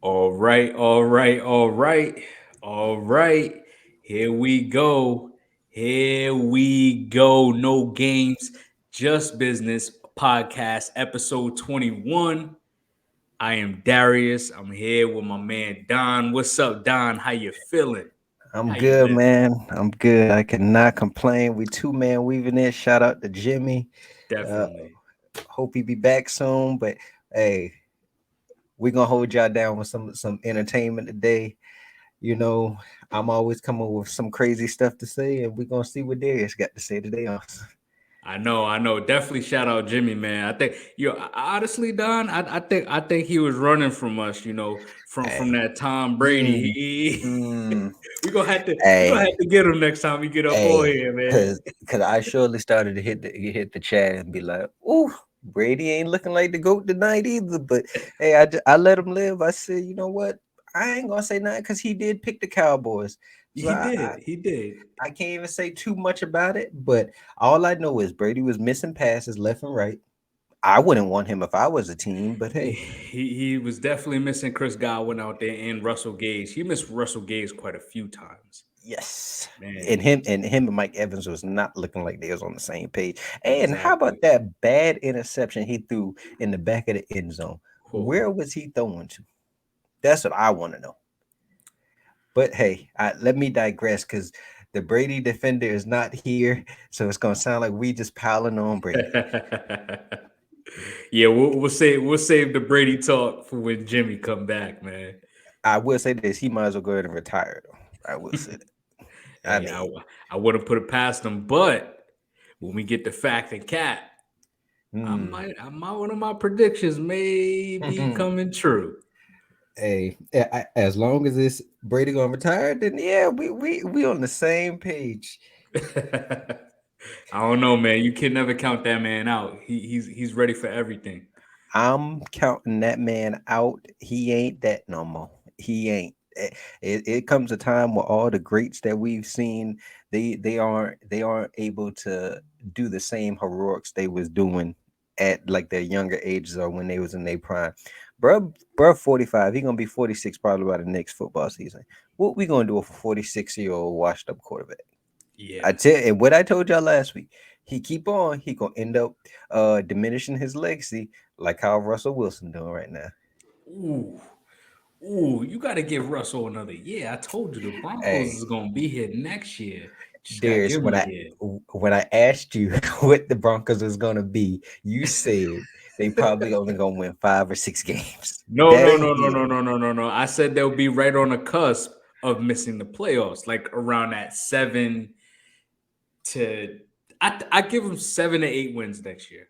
All right, all right, all right, all right. Here we go. Here we go. No games, just business podcast, episode 21. I am Darius. I'm here with my man Don. What's up, Don? How you feeling? I'm How you good, been? man. I'm good. I cannot complain. We two man weaving it. Shout out to Jimmy. Uh, Definitely. hope he be back soon. But hey, we gonna hold y'all down with some entertainment today. You know, I'm always coming with some crazy stuff to say, and we gonna see what Darius got to say today. On I know. Definitely shout out Jimmy, man. I think honestly, Don. I think he was running from us. From hey, that Tom Brady. mm, mm, We gonna have to we gonna hey, have to get him next time we get up on hey, here, man. cause I surely started to hit the chat and be like, ooh. Brady ain't looking like the GOAT tonight either, but hey, I let him live. I said, you know what? I ain't gonna say nothing because he did pick the Cowboys. So He did. He did. I can't even say too much about it, but all I know is Brady was missing passes left and right. I wouldn't want him if I was a team, but hey, He was definitely missing Chris Godwin out there and Russell Gage. He missed Russell Gage quite a few times, yes. man. And him and Mike Evans was not looking like they was on the same page. And how Exactly. about that bad interception he threw in the back of the end zone? Oh. Where was he throwing to? That's what I want to know. But hey, let me digress because the Brady defender is not here, so it's gonna sound like we just piling on Brady. Yeah, we'll save the Brady talk for when Jimmy come back, man. I will say this: he might as well go ahead and retire. Though I will say that. I Hey, mean, I wouldn't put it past him, but when we get the fact and cap, hmm. one of my predictions may be coming true. Hey, as long as this Brady gonna retire, then yeah, we on the same page. I don't know, man. You can never count that man out. He's ready for everything. I'm counting that man out. He ain't that no more. He ain't. It comes a time where all the greats that we've seen, they aren't able to do the same heroics they was doing at like their younger ages or when they was in their prime. Bro, 45. He gonna be 46 probably by the next football season. What we gonna do with a 46-year-old washed up quarterback? Yeah. I tell and what I told y'all last week. He keep on, he gonna end up diminishing his legacy like how Russell Wilson doing right now. Ooh. Ooh, you got to give Russell another year. I told you the Broncos Hey, is gonna be here next year. Just gotta Darius, give him when a I year. when I asked you what the Broncos was gonna be, you said they probably only gonna win 5 or 6 games. No, That no, ain't no, no, it. no, no, no, no, no. I said they'll be right on the cusp of missing the playoffs, like around that seven to. I give them 7 to 8 wins next year.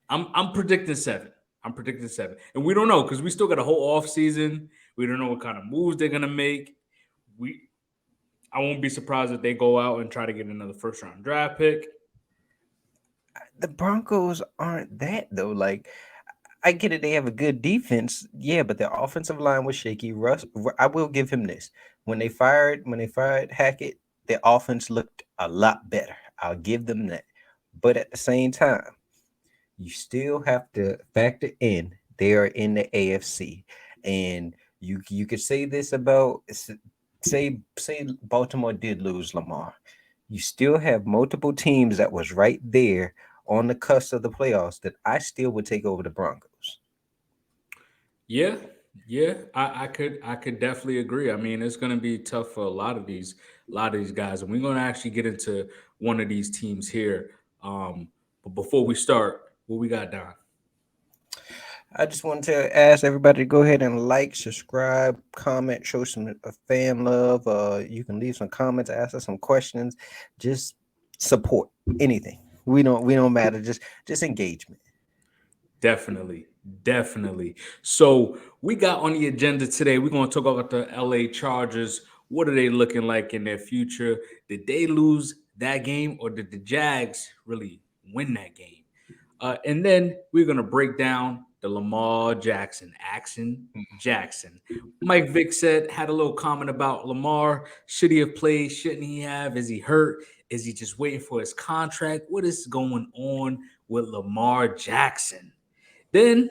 I'm predicting seven. I'm predicting seven, and we don't know because we still got a whole off season. We don't know what kind of moves they're gonna make. We I won't be surprised if they go out and try to get another first round draft pick. The Broncos aren't that though. Like I get it, they have a good defense, yeah, but their offensive line was shaky. I will give him this. When they fired Hackett, their offense looked a lot better. I'll give them that. But at the same time, you still have to factor in they are in the AFC, and you could say this about say Baltimore did lose Lamar. You still have multiple teams that was right there on the cusp of the playoffs that I still would take over the Broncos. Yeah, yeah, I could definitely agree. I mean, it's going to be tough for a lot of these guys, and we're going to actually get into one of these teams here. But before we start, what we got, Don? I just want to ask everybody to go ahead and like, subscribe, comment, show some fan love. You can leave some comments, ask us some questions, just support anything. We don't matter. Just engagement. Definitely, definitely. So we got on the agenda today. We're going to talk about the LA Chargers. What are they looking like in their future? Did they lose that game, or did the Jags really win that game? And then we're gonna break down the Lamar Jackson. Mike Vick had a little comment about Lamar. Should he have played? Shouldn't he have? Is he hurt? Is he just waiting for his contract? What is going on with Lamar Jackson? Then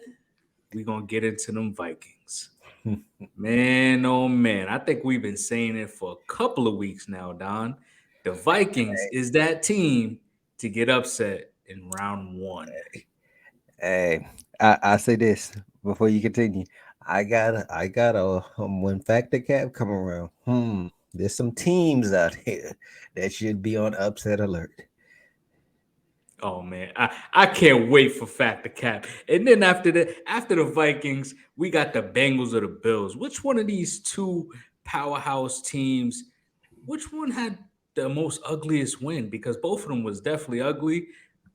we're gonna get into them Vikings. Man, oh man. I think we've been saying it for a couple of weeks now, Don. The Vikings is that team to get upset in round one. Hey, I say this before you continue. I got a when factor cap come around. There's some teams out here that should be on upset alert. Oh man, I can't wait for Fat the Cap. And then after the Vikings, we got the Bengals or the Bills. Which one of these two powerhouse teams? Which one had the most ugliest win? Because both of them was definitely ugly,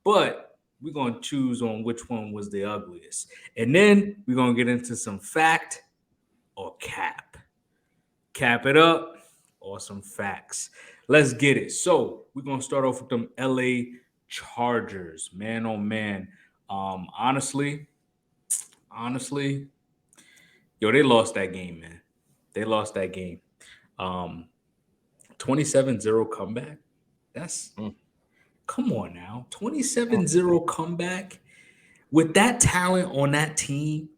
but we're gonna choose on which one was the ugliest. And then we're gonna get into some fact or cap. Cap it up or some facts. Let's get it. So we're gonna start off with them LA Chargers. Man, oh man. Honestly, honestly, yo, they lost that game, man. They lost that game. Um, 27-0 comeback. That's Mm, come on now. mm, 27-0 comeback with that talent on that team.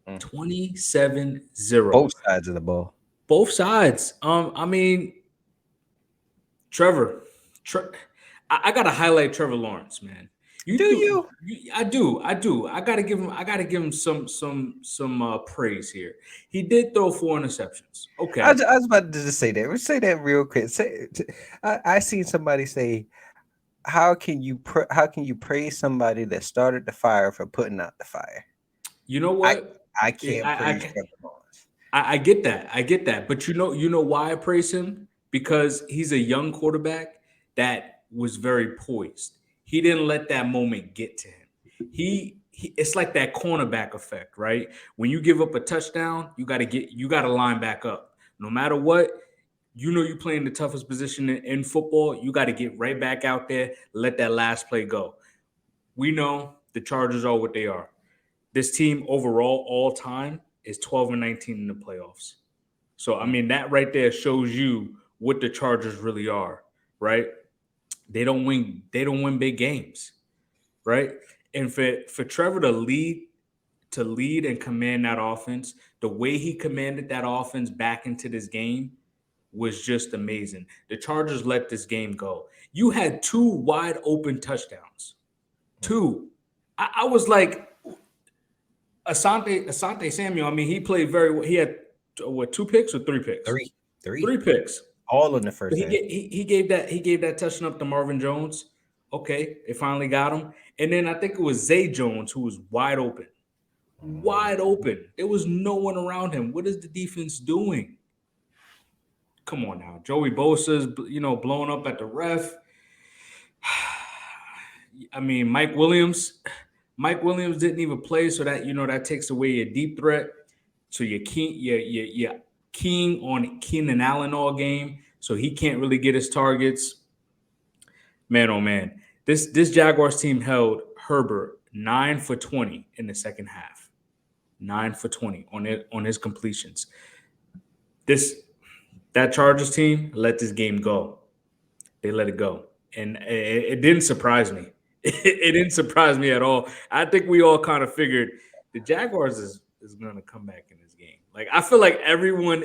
mm. 27-0. Both sides of the ball. Both sides. I mean, Trevor, Tre- I gotta highlight Trevor Lawrence, man. Do you? I do, I do. I gotta give him, some praise here. He did throw four interceptions. Okay, I was about to just say that. Let's say that real quick. I seen somebody say, how can you praise somebody that started the fire for putting out the fire? you know I what? I Yeah, can't praise Trevor Lawrence. I get that. I get that. But you know why I praise him? Because he's a young quarterback that was very poised. He didn't let that moment get to him. He it's like that cornerback effect, right? When you give up a touchdown, you got to line back up. No matter what, you know you playing the toughest position in football. You got to get right back out there, let that last play go. We know the Chargers are what they are. This team overall, all time, is 12-19 in the playoffs. So I Mm, mean that right there shows you what the Chargers really are, right? They don't win big games, right? And for Trevor to lead and command that offense, the way he commanded that offense back into this game was just amazing. The Chargers let this game go. You had two wide open touchdowns. mm. Two. I was like, Asante Samuel. I mean, he played very well. He had what, two picks or three picks? Three, three, Three picks. all in the But first half. he gave that touchdown up to Marvin Jones. Okay, they finally got him. And then I think it was Zay Jones who was wide open. Wide open. There was no one around him. What is the defense doing? Come on now. Joey Bosa's blowing up at the ref. I mean, Mike Williams didn't even play, so that that takes away your deep threat. So you're keying on Keenan Allen all game, so he can't really get his targets. Man, oh man, this Jaguars team held Herbert 9 for 20 in the second half. 9 for 20 on his completions. This that Chargers team let this game go. They let it go, and it didn't surprise me. It didn't surprise me at all. I think we all kind of figured the Jaguars is going to come back in this game. Like I feel like everyone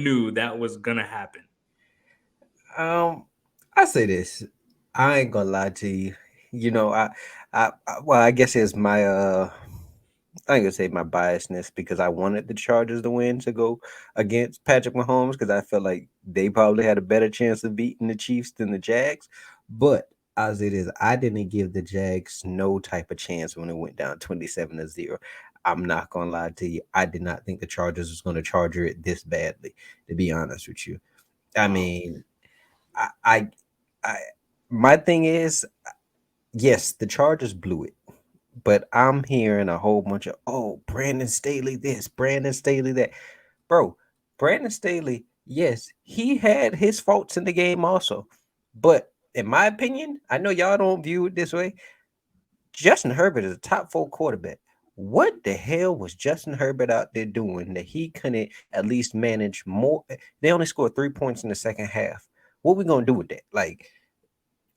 knew that was going to happen. Um, I say this. I ain't gonna lie to you. You know, well, I guess it's my I ain't gonna say my biasness because I wanted the Chargers to win to go against Patrick Mahomes because I felt like they probably had a better chance of beating the Chiefs than the Jags. But as it is, I didn't give the Jags no type of chance when it went down 27-0. I'm not gonna lie to you. I did not think the Chargers was gonna charger it this badly, to be honest with you. I Wow. mean, I, I, I my thing is, yes, the Chargers blew it, but I'm hearing a whole bunch of, oh, Brandon Staley this, Brandon Staley that. Bro, Brandon Staley, yes, he had his faults in the game also. But in my opinion, I know y'all don't view it this way. Justin Herbert is a top four quarterback. What the hell was Justin Herbert out there doing that he couldn't at least manage more? They only scored 3 points in the second half. What we gonna do with that? Like,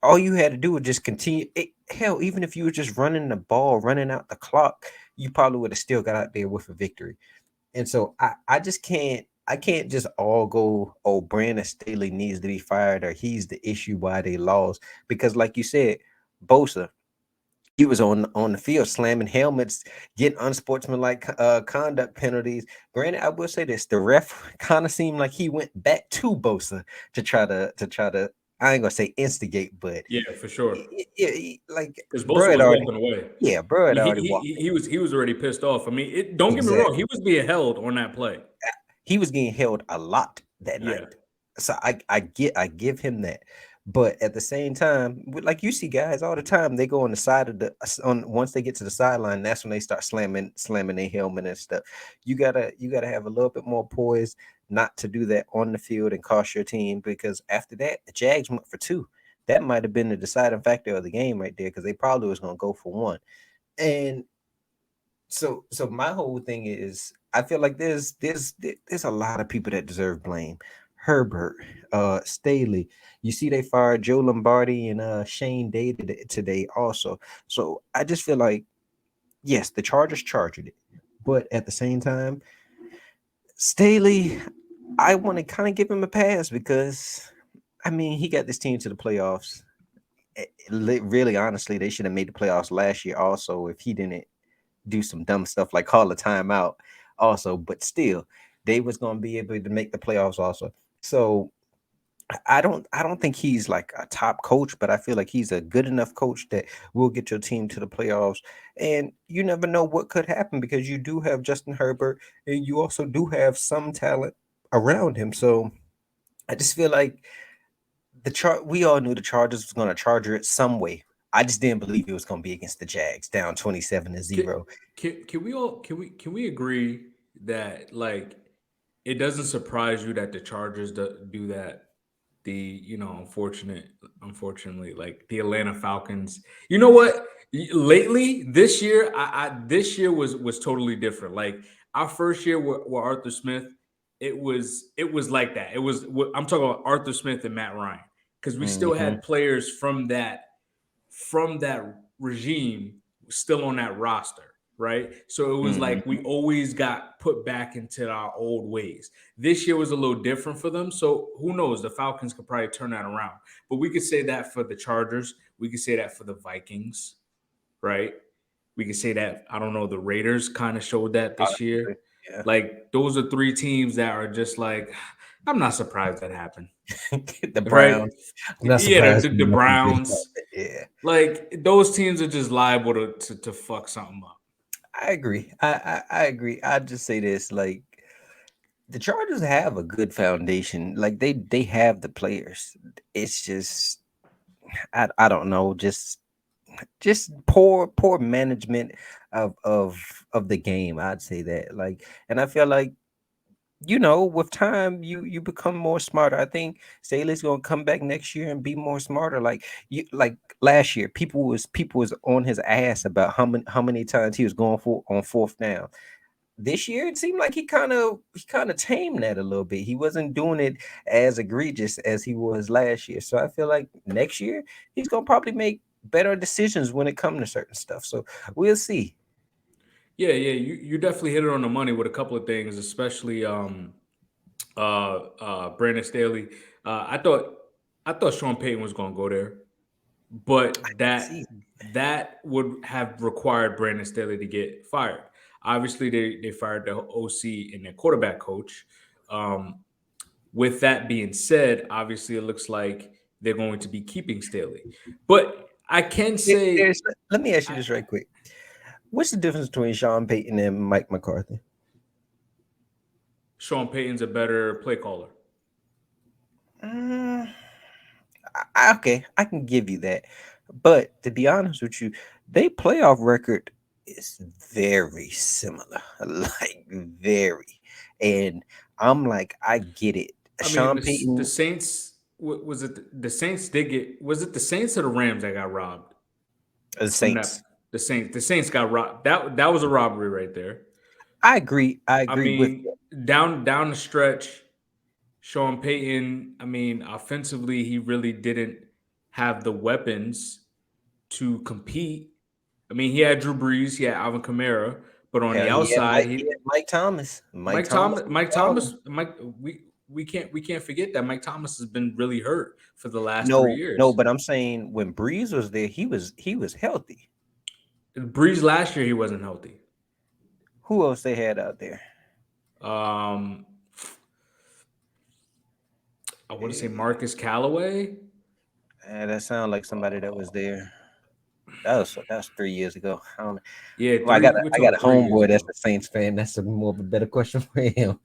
all you had to do was just continue. Hell, even if you were just running the ball, running out the clock, you probably would have still got out there with a victory. And so I just can't just all go, oh, Brandon Staley needs to be fired or he's the issue why they lost. Because like you said, Bosa, he was on the field slamming helmets, getting unsportsmanlike conduct penalties. Granted, I will say this: the ref kind of seemed like he went back to Bosa to try to. I ain't gonna say instigate, but Yeah, for sure. like Because Bosa bro had was already, walking away. yeah, bro had He, already he walked. he he was he was already pissed off. I mean, don't get me wrong. He Exactly. was being held on that play. He was getting held a lot that Yeah, night. So I give him that. But at the same time, like you see guys all the time, they go on the side of the on once they get to the sideline, that's when they start slamming their helmet and stuff. You gotta have a little bit more poise not to do that on the field and cost your team, because after that, the Jags went for two. That might have been the deciding factor of the game right there, because they probably was gonna go for one. And so my whole thing is, I feel like there's a lot of people that deserve blame. Herbert, Staley. You see they fired Joe Lombardi and Shane Day today also. So I just feel like, yes, the Chargers charged it. But at the same time, Staley, I want to kind of give him a pass, because I mean he got this team to the playoffs. Really, honestly, they should have made the playoffs last year also if he didn't do some dumb stuff like call a timeout also, but still they was going to be able to make the playoffs also. So I don't think he's like a top coach, but I feel like he's a good enough coach that will get your team to the playoffs. And you never know what could happen, because you do have Justin Herbert and you also do have some talent around him. So I just feel like we all knew the Chargers was going to charger it some way. I just didn't believe it was going to be against the Jags down 27 to can, 0. can we all can we agree that like it doesn't surprise you that the Chargers do that? The unfortunately, like the Atlanta Falcons. You know what? Lately, this year, this year was totally different. Like our first year with Arthur Smith, it was like that. I'm talking about Arthur Smith and Matt Ryan, because we still Hmm. had players from that regime still on that roster, right? So it was like Hmm. we always got put back into our old ways. This year was a little different for them. So who knows? The Falcons could probably turn that around. But we could say that for the Chargers. We could say that for the Vikings, right? We could say that, I don't know, the Raiders kind of showed that this year. Yeah. Like those are three teams that are just like, I'm not surprised that happened, The right? Browns. I'm not Yeah, surprised the nothing good Browns, happened. Yeah, like those teams are just liable to fuck something up. I agree. I agree. I just say this, like the Chargers have a good foundation. Like they have the players. It's just I don't know, just poor management of the game. I'd say that. Like, and I feel like, with time you become more smarter. I think Staley's gonna come back next year and be more smarter. Like last year, people was on his ass about how many times he was going for on fourth down. This year, it seemed like he kind of tamed that a little bit. He wasn't doing it as egregious as he was last year. So I feel like next year he's gonna probably make better decisions when it comes to certain stuff. So we'll see. Yeah, yeah, you definitely hit it on the money with a couple of things, especially Brandon Staley. I thought Sean Payton was going to go there, but that See. that would have required Brandon Staley to get fired. Obviously, they fired the OC and their quarterback coach. Um, with that being said, obviously it looks like they're going to be keeping Staley, but I can say Let me ask you I, this right quick. What's the difference between Sean Payton and Mike McCarthy? Sean Payton's a better play caller. Mm, okay, I can give you that. But to be honest with you, they playoff record is very similar. Like very. And I'm like, I get it. I mean, Sean the Payton, Saints, was it the Saints did get, was it the Saints or the Rams that got robbed the from that? Saints. The Saints got robbed. That was a robbery right there. I agree. I I agree with mean, down the stretch, Sean Payton, I mean, offensively, he really didn't have the weapons to compete. I mean, he had Drew Brees, he had Alvin Kamara, But on the Hell, outside, He had Mike Thomas. Mike Mike Thomas Thomas, was Mike a problem. Thomas, Mike. We can't forget that Mike Thomas has been really hurt for the last three No, no, years. but I'm saying when Breeze was there, he was healthy. Breeze last year he wasn't healthy. Who else they had out there? Um, I want to say Eh, Marcus Callaway. that sounds like somebody that was there. That was 3 years ago. I don't know. Yeah, Well, three. We're I got talking a 3 years homeboy that's ago. a Saints fan. That's more of a better question for him.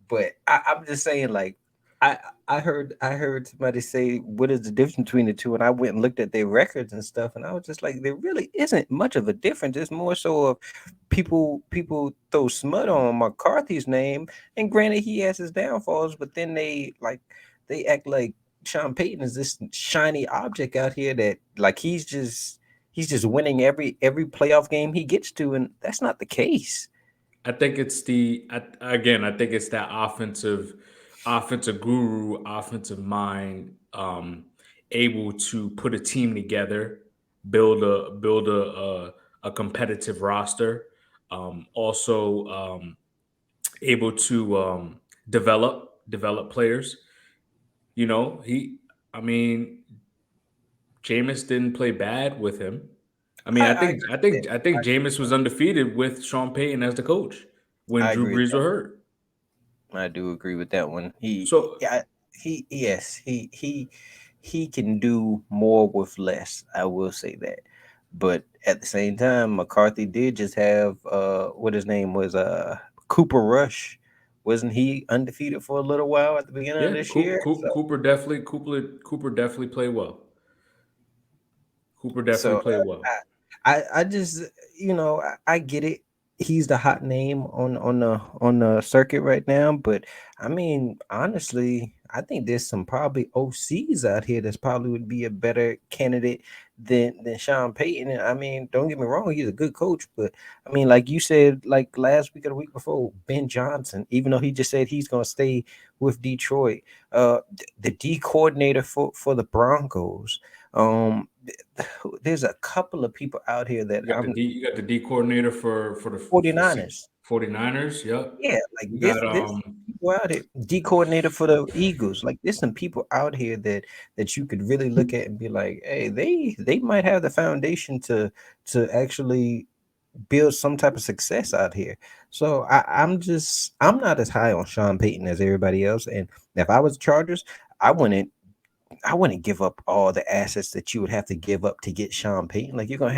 But I'm just saying, like, I I heard somebody say, "What is the difference between the two?" And I went and looked at their records and stuff, and I was just like, there really isn't much of a difference. It's more so of people throw smut on McCarthy's name, and granted, he has his downfalls, but then they act like Sean Payton is this shiny object out here that like he's just winning every playoff game he gets to, and that's not the case. I think it's again. I think it's that offensive guru, offensive mind, able to put a team together, build a competitive roster, also able to develop players. You know, I mean, Jameis didn't play bad with him. I mean, I agree with that. I think I agree Jameis was undefeated with Sean Payton as the coach when I Drew agree with Brees that. were hurt. I do agree with that one. So Yeah, yes, he can do more with less. I will say that, but at the same time, McCarthy did just have what his name was Cooper Rush. Wasn't he undefeated for a little while at the beginning of yeah, this year? Cooper definitely played well. Cooper definitely So played well. I just I get it. He's the hot name on the circuit right now, but I mean honestly, I think there's some probably OCs out here that's probably would be a better candidate than Sean Payton. And I mean, don't get me wrong, he's a good coach, but I mean, like you said, like last week or the week before, Ben Johnson, even though he just said he's gonna stay with Detroit, the D coordinator for the Broncos. Um, there's a couple of people out here that I'm You got the D coordinator for the 49ers. 49ers. Yep. Yeah, like You this got this people out here. D coordinator for the Eagles. Like there's some people out here that you could really look at and be like, hey, they might have the foundation to actually build some type of success out here. So I'm not as high on Sean Payton as everybody else. And if I was Chargers, I wouldn't I wouldn't give up all the assets that you would have to give up to get Sean Payton. Like yeah. you're gonna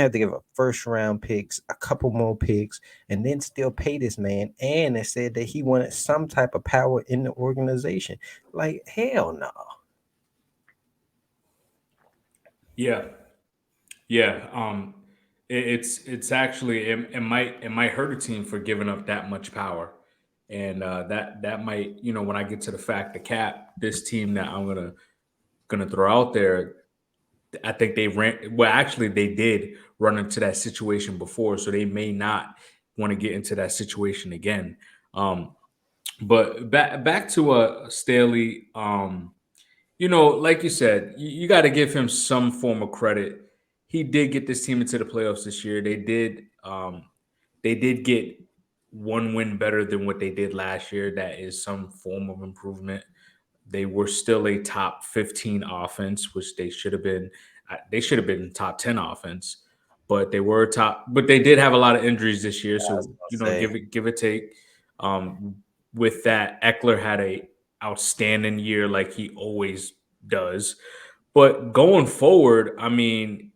have to give up first round picks, a couple more picks, and then still pay this man. And it said that he wanted some type of power in the organization. Like hell no. Yeah. Yeah. It's actually it might hurt a team for giving up that much power. And that might, when I get to the fact the cap, this team that I'm gonna throw out there, I think actually they did run into that situation before, so they may not want to get into that situation again. Um, but back to Staley. Like you said, you got to give him some form of credit. He did get this team into the playoffs this year. They did get one win better than what they did last year. That is some form of improvement. They were still a top 15 offense, which they should have been. They should have been top 10 offense, but they were top. But they did have a lot of injuries this year, I was so gonna say give it take. Um, with that, Eckler had a outstanding year like he always does. But going forward, I mean,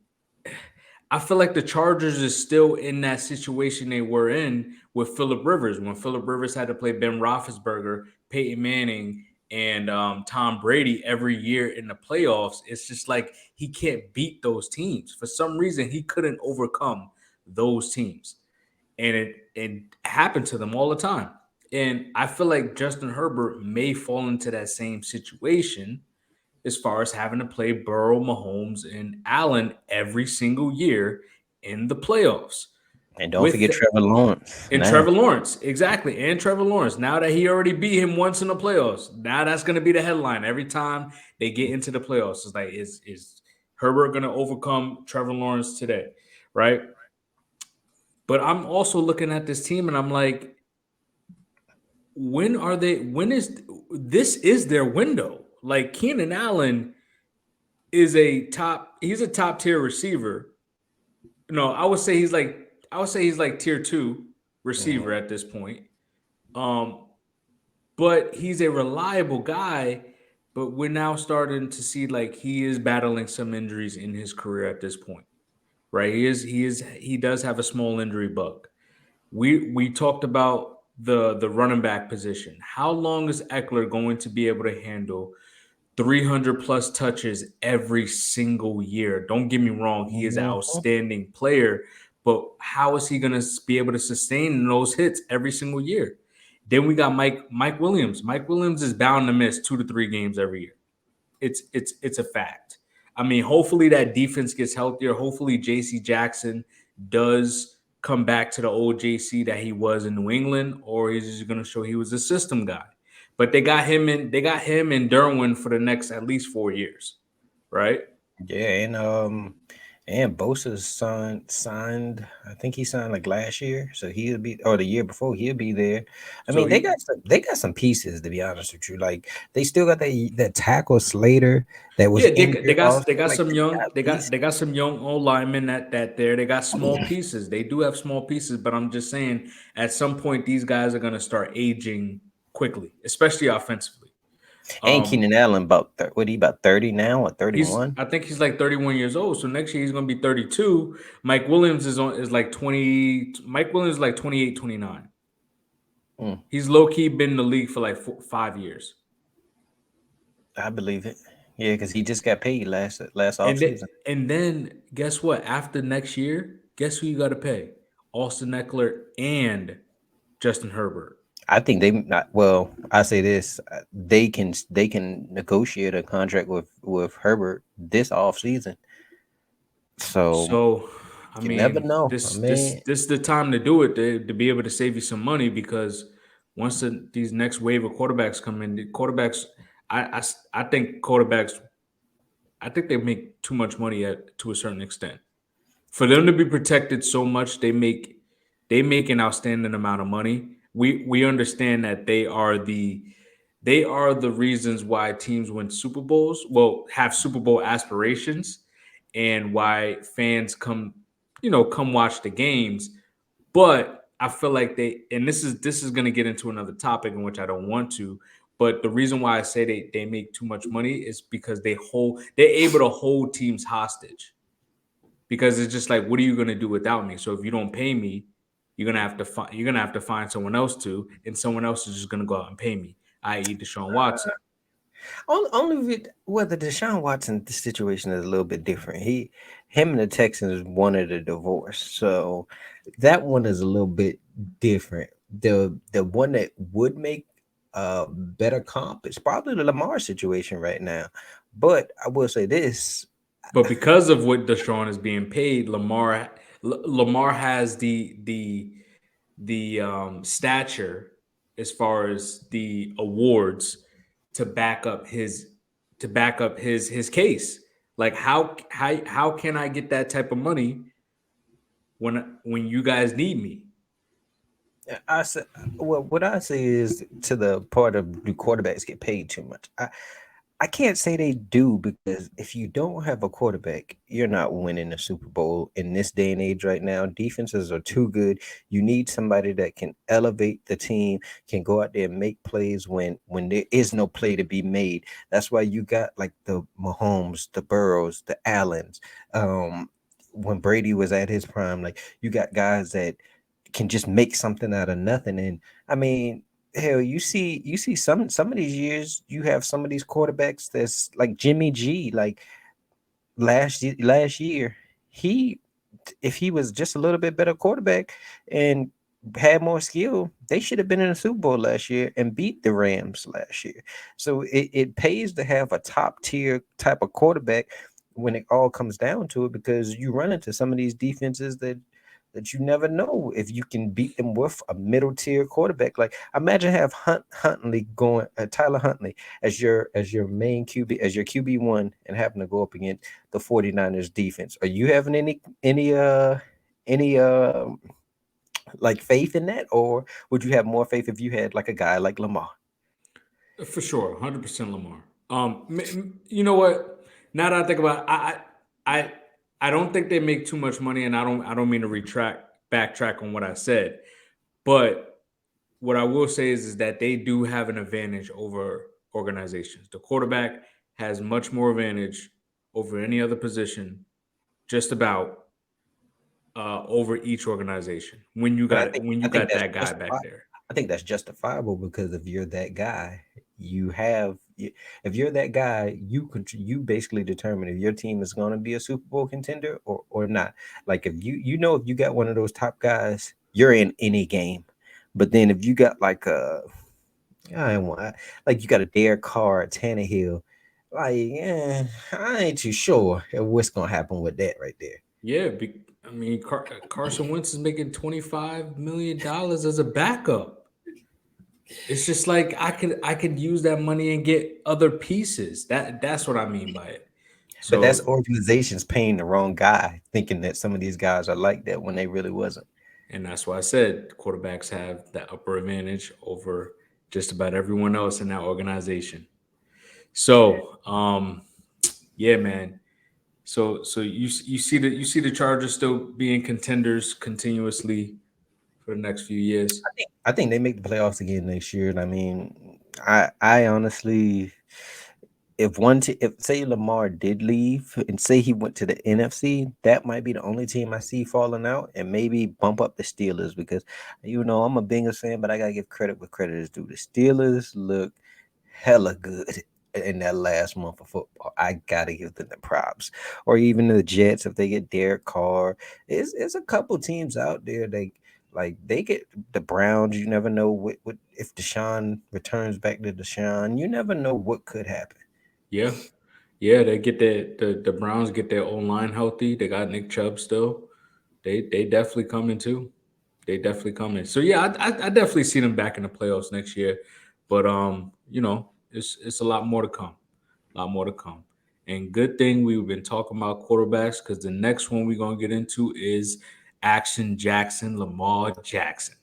I feel like the Chargers is still in that situation they were in with Philip Rivers when Philip Rivers had to play Ben Roethlisberger, Peyton Manning, and Tom Brady every year in the playoffs. It's just like he can't beat those teams. For some reason, he couldn't overcome those teams, and it happened to them all the time. And I feel like Justin Herbert may fall into that same situation as far as having to play Burrow, Mahomes, and Allen every single year in the playoffs. and don't With forget Trevor Lawrence and now. Trevor Lawrence, exactly, and Trevor Lawrence. Now that he already beat him once in the playoffs, now that's going to be the headline every time they get into the playoffs. It's like, is Herbert going to overcome Trevor Lawrence today, right? But I'm also looking at this team and I'm like, when are they? When is this? Is their window? Like Keenan Allen is a top. He's a top tier receiver. No, I would say he's like. I would say he's like tier two receiver Mhm. at this point. Um, but he's a reliable guy. But we're now starting to see like he is battling some injuries in his career at this point, right? He does have a small injury bug. We talked about the running back position. How long is Eckler going to be able to handle 300 plus touches every single year? Don't get me wrong, he is an Mhm. outstanding player, but how is he going to be able to sustain those hits every single year? Then we got Mike Williams. Mike Williams is bound to miss 2 to 3 games every year. It's a fact. I mean, hopefully that defense gets healthier. Hopefully JC Jackson does come back to the old JC that he was in New England, or he's just gonna show he was a system guy. But they got him in Derwin for the next at least 4 years, right? Yeah, and Bosa's signed. I think he signed like last year, so he'll be, or the year before he'll be there. I So mean, he they got some pieces, to be honest with you. Like they still got that tackle Slater that was yeah, they injured got also. they got Like some they young got they got pieces. they got some young old linemen that there. They got small pieces. They do have small pieces, but I'm just saying at some point these guys are gonna start aging quickly, especially offensively. And Um, Keenan Allen about what he about 30 now or he's 31? I think he's like 31 years old. So next year he's gonna be 32. Mike Williams is like 20. Mike Williams is like 28, 29. Mm, He's low key been in the league for like 5 years. I believe it. Yeah, because he just got paid last off And then, season. and then guess what? After next year, guess who you got to pay? Austin Eckler and Justin Herbert. I think they not well. I say this: they can negotiate a contract with Herbert this off season. So So, I you never mean, know. I this mean, this is the time to do it to be able to save you some money because once these next wave of quarterbacks come in, the quarterbacks, I think quarterbacks, I think they make too much money at to a certain extent. For them to be protected so much, they make an outstanding amount of money. We understand that they are the reasons why teams win Super Bowls, well, have Super Bowl aspirations, and why fans come watch the games. But I feel like and this is going to get into another topic in which I don't want to. But the reason why I say they make too much money is because they're able to hold teams hostage because it's just like, what are you going to do without me? So if you don't pay me, you're gonna have to find someone else to, and someone else is just gonna go out and pay me, i.e., Deshaun Watson. only with whether Deshaun Watson the situation is a little bit different. Him and the Texans wanted a divorce, so that one is a little bit different. The one that would make better comp is probably the Lamar situation right now. But I will say this. But because of what Deshaun is being paid, Lamar has the stature as far as the awards to back up his case. Like how can I get that type of money when you guys need me? I say, well, what I say is to the part of do quarterbacks get paid too much. I can't say they do because if you don't have a quarterback, you're not winning a Super Bowl in this day and age right now. Defenses are too good. You need somebody that can elevate the team, can go out there and make plays when there is no play to be made. That's why you got like the Mahomes, the Burrows, the Allens. Um, when Brady was at his prime, like you got guys that can just make something out of nothing. And I mean, hell, you see some of these years, you have some of these quarterbacks that's like Jimmy G, like last year, he if he was just a little bit better quarterback and had more skill, they should have been in the Super Bowl last year and beat the Rams last year. So it pays to have a top tier type of quarterback when it all comes down to it, because you run into some of these defenses that you never know if you can beat them with a middle tier quarterback. Like imagine have Huntley going, Tyler Huntley as your main QB, as your QB1, and having to go up against the 49ers defense. Are you having any like faith in that, or would you have more faith if you had like a guy like Lamar? For sure, 100% Lamar. You know what? Now that I think about it, I I don't think they make too much money, and I don't mean to backtrack on what I said, but what I will say is that they do have an advantage over organizations. The quarterback has much more advantage over any other position, just about over each organization But when I you think got that's that guy back justifiable. there. I think that's justifiable because if you're that guy, if you're that guy, you basically determine if your team is going to be a Super Bowl contender or not. Like if if you got one of those top guys, you're in any game. But then if you got like I don't want like you got a Derek Carr, a Tannehill, like I ain't too sure what's gonna happen with that right there. Yeah, I mean Carson Wentz is making $25 million as a backup. It's just like I could use that money and get other pieces. That's what I mean by it. But that's So, organizations paying the wrong guy, thinking that some of these guys are like that when they really wasn't. and that's why I said quarterbacks have that upper advantage over just about everyone else in that organization. So, yeah, man. So you see the Chargers still being contenders continuously for the next few years. I think they make the playoffs again next year. And I mean, I honestly, if say Lamar did leave and say he went to the NFC, that might be the only team I see falling out, and maybe bump up the Steelers because I'm a Bengals fan, but I gotta give credit where credit is due. The Steelers look hella good in that last month of football. I gotta give them the props. Or even the Jets if they get Derek Carr. It's a couple teams out there they get the Browns. You never know what if Deshaun returns back to Deshaun. You never know what could happen. Yeah, yeah, they get the Browns get their own line healthy. They got Nick Chubb still. They definitely coming too. They definitely coming. So yeah, I definitely see them back in the playoffs next year. But it's a lot more to come. A lot more to come. And good thing we've been talking about quarterbacks because the next one we're gonna get into is Action Jackson, Lamar Jackson.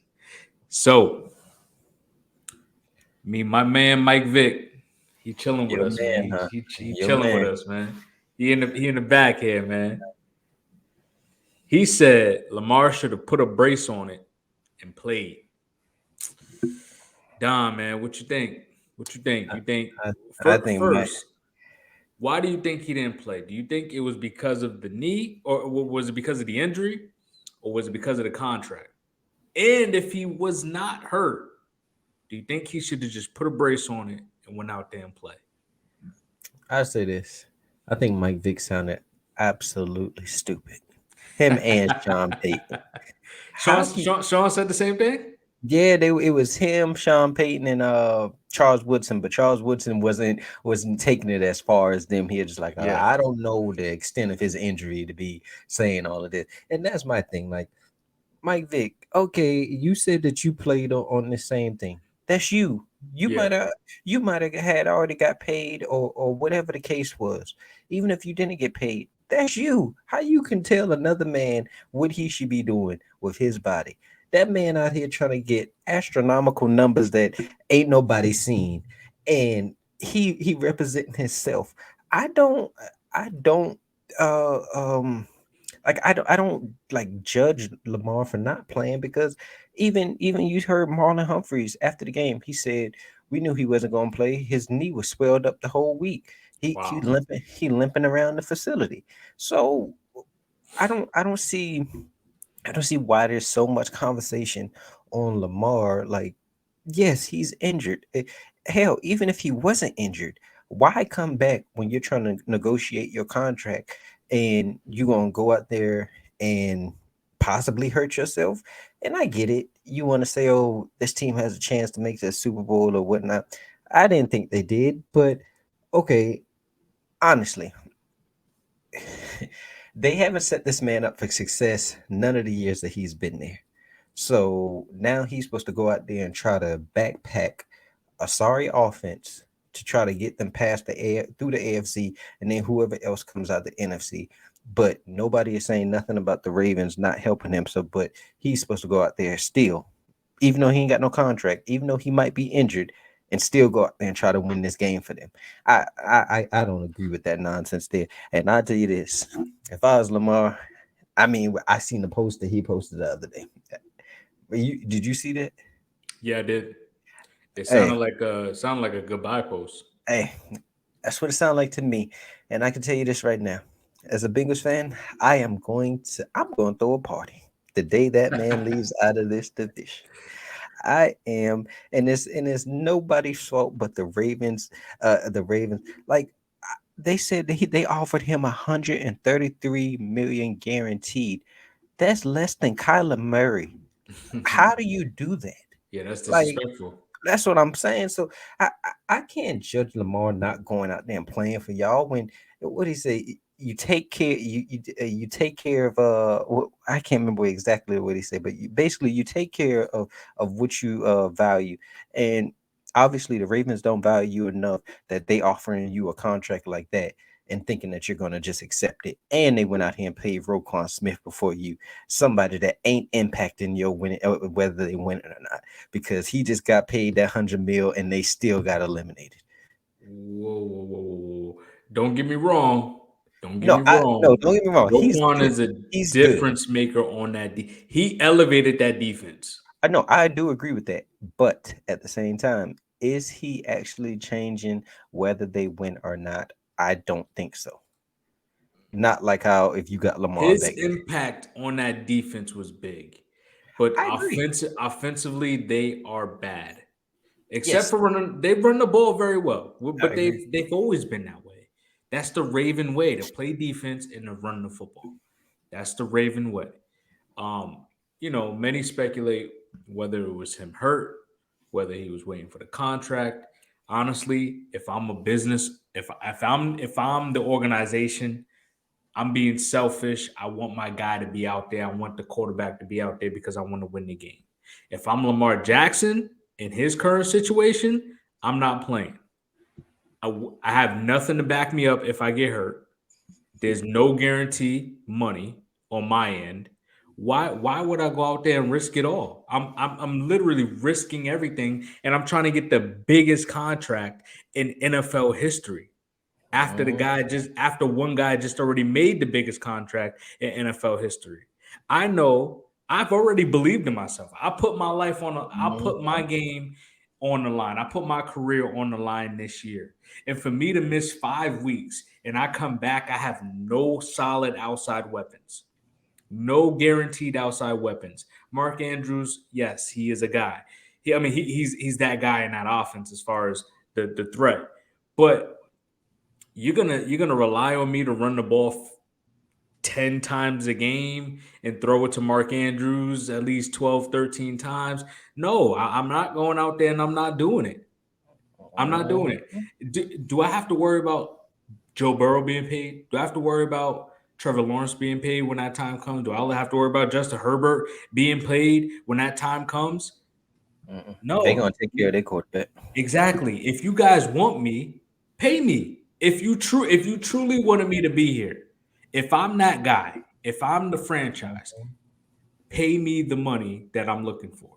So my man Mike Vick, he chilling with Your us, man. man, He huh? he Your chilling with man. us, man. He in the back here, man. He said Lamar should have put a brace on it and played. Don, man, what you think? What you think? I, You think I think Mike. first? Why do you think he didn't play? Do you think it was because of the knee, or was it because of the injury, or was it because of the contract? And if he was not hurt, do you think he should have just put a brace on it and went out there and play? I say this. I think Mike Vick sounded absolutely stupid. Him and Sean Payton. Sean, How can Sean said the same thing. Yeah, it was him, Sean Payton, and Charles Woodson, but Charles Woodson wasn't taking it as far as them. He was just like, Yeah, I don't know the extent of his injury to be saying all of this. And that's my thing. Like Mike Vick, okay, you said that you played on the same thing. That's you. You yeah, might have you might have had already got paid or whatever the case was. Even if you didn't get paid, that's you. How you can tell another man what he should be doing with his body? That man out here trying to get astronomical numbers that ain't nobody seen, and he representing himself. I don't I don't uh um like I don't like judge Lamar for not playing because even you heard Marlon Humphreys after the game. He said we knew he wasn't going to play. His knee was swelled up the whole week. wow, He limping around the facility. So I don't see why there's so much conversation on Lamar. Like, yes, he's injured. Hell, even if he wasn't injured, why come back when you're trying to negotiate your contract and you're gonna go out there and possibly hurt yourself? And I get it. You want to say, "Oh, this team has a chance to make the Super Bowl or whatnot." I didn't think they did, but okay, honestly, they haven't set this man up for success none of the years that he's been there. So now he's supposed to go out there and try to backpack a sorry offense to try to get them past through the AFC, and then whoever else comes out the NFC. but nobody is saying nothing about the Ravens not helping him. So, but he's supposed to go out there still, even though he ain't got no contract, even though he might be injured, and still go out there and try to win this game for them. I don't agree with that nonsense there. And I tell you this, if I was Lamar, I mean, I seen the post that he posted the other day. Did you see that? Yeah, I did. It Hey, sounded like a goodbye post. hey, that's what it sounded like to me. And I can tell you this right now. As a Bengals fan, I'm going to throw a party the day that man leaves out of this division. I am, and it's nobody's fault but the Ravens. The Ravens, like they said, they offered him 133 million guaranteed. That's less than Kyler Murray. How do you do that? Yeah, that's Like, disrespectful. that's what I'm saying. So I can't judge Lamar not going out there and playing for y'all when what he say. You take care. You take care of. I can't remember exactly what he said, but basically you take care of what you value, and obviously the Ravens don't value you enough that they offering you a contract like that and thinking that you're gonna just accept it. And they went out here and paid Roquan Smith before you, somebody that ain't impacting your winning, whether they win it or not, because he just got paid that 100 mil and they still got eliminated. Whoa, whoa, whoa, whoa, whoa. Don't get me wrong. Don't get No, me no, wrong. don't get me wrong. He's Roquan good. is a He's good. difference maker on that. He elevated that defense. I know, I do agree with that. But at the same time, is he actually changing whether they win or not? I don't think so. Not like how if you got Lamar His back there. impact on that defense was big, but I agree. offensively they are bad. Except Yes, for running, they run the ball very well, I but agree. they've always been that way. That's the Raven way to play defense and to run the football. That's the Raven way. Um, many speculate whether it was him hurt, whether he was waiting for the contract. Honestly, if I'm a business, if I'm the organization, I'm being selfish. I want my guy to be out there. I want the quarterback to be out there because I want to win the game. If I'm Lamar Jackson in his current situation, I'm not playing. I have nothing to back me up if I get hurt. There's no guarantee money on my end. Why would I go out there and risk it all? I'm literally risking everything, and I'm trying to get the biggest contract in NFL history Mhm, after one guy just already made the biggest contract in NFL history. I know I've already believed in myself. I put my mhm, game on the line. I put my career on the line this year. And for me to miss 5 weeks and I come back, I have no solid outside weapons. No guaranteed outside weapons. Mark Andrews, yes, he is a guy. He's that guy in that offense as far as the threat. But you're gonna rely on me to run the ball 10 times a game and throw it to Mark Andrews at least 12, 13 times. No, I'm not going out there and I'm not doing it. I'm not doing it. mhm. Do I have to worry about Joe Burrow being paid? Do I have to worry about Trevor Lawrence being paid when that time comes? Do I have to worry about Justin Herbert being paid when that time comes? They No. gonna take care of their quarterback. Exactly. If you guys want me, pay me. If you truly wanted me to be here, if I'm that guy, if I'm the franchise, pay me the money that I'm looking for.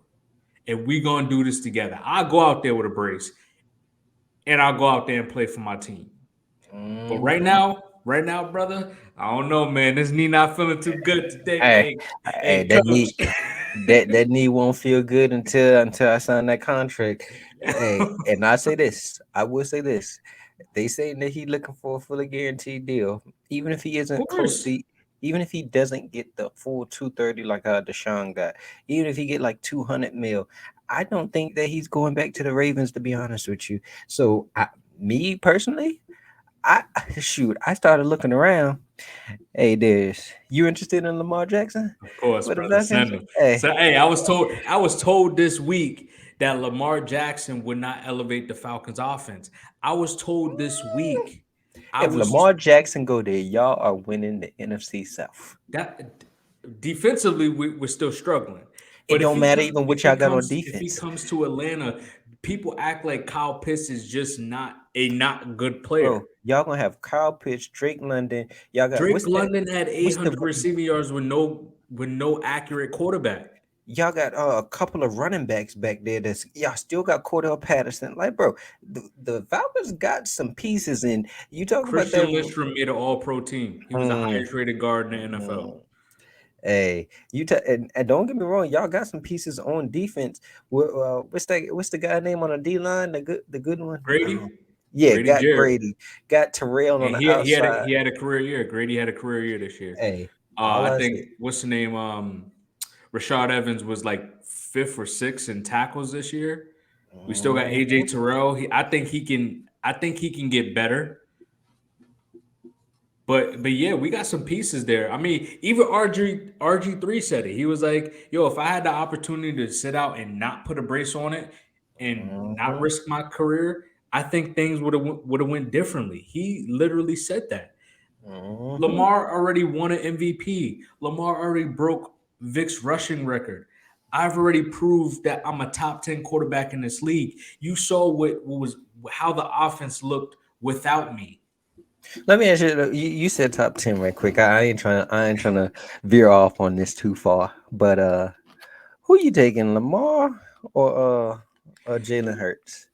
And we gonna do this together. I'll go out there with a brace and I'll go out there and play for my team. But Mhm. right now, brother, I don't know, man. This knee not feeling too good today. Hey, hey, Hey, that knee, coach. that knee won't feel good until I sign that contract. Hey, and I say this, I will say this. They saying that he looking for a fully guaranteed deal, even if he Of isn't close course. to, even if he doesn't get the full 230 like Deshaun got, even if he get like 200 mil, I don't think that he's going back to the Ravens. To be honest with you, so me personally, I shoot, I started looking around. Hey, Darius, you interested in Lamar Jackson Of course, for the brother. Falcons? Send him. Hey, So, hey, I was told this week that Lamar Jackson would not elevate the Falcons' offense. I was told this week. I if was Lamar Jackson go there, y'all are winning the NFC South. that defensively we're still struggling. It But don't matter even what y'all got on if he defense. comes to Atlanta, people act like Kyle Pitts is just not good player. Bro, y'all gonna have Kyle Pitts, Drake London. Y'all got Drake London had what's the 800 receiving yards with no accurate quarterback. y'all got a couple of running backs back there. That's y'all still got Cordell Patterson. Like, bro, the Falcons got some pieces, and you talk about that. Christian Lindstrom made an All-Pro team. He was the Mm, highest rated guard in the NFL. mm. Hey, and don't get me wrong, y'all got some pieces on defense. What's the guy name on the D line? The good one. Grady, Yeah, Grady got Jarrett, Grady, got Terrell on and the he had outside. he had a career year. Grady had a career year this year. Hey, all I I think said. what's the name? Rashad Evans was like fifth or sixth in tackles this year. We still got AJ Mhm, Terrell. I think he can. I think he can get better. But yeah, we got some pieces there. I mean, even RG3 said it. He was like, "Yo, if I had the opportunity to sit out and not put a brace on it and not mhm, risk my career, I think things would have went differently." He literally said that. mhm. Lamar already won an MVP. Lamar already broke Vic's rushing record. I've already proved that I'm a top 10 quarterback in this league. You saw what was how the offense looked without me. Let me ask you, you said top 10 right quick. I ain't trying to veer off on this too far. But who you taking, Lamar or Jalen Hurts?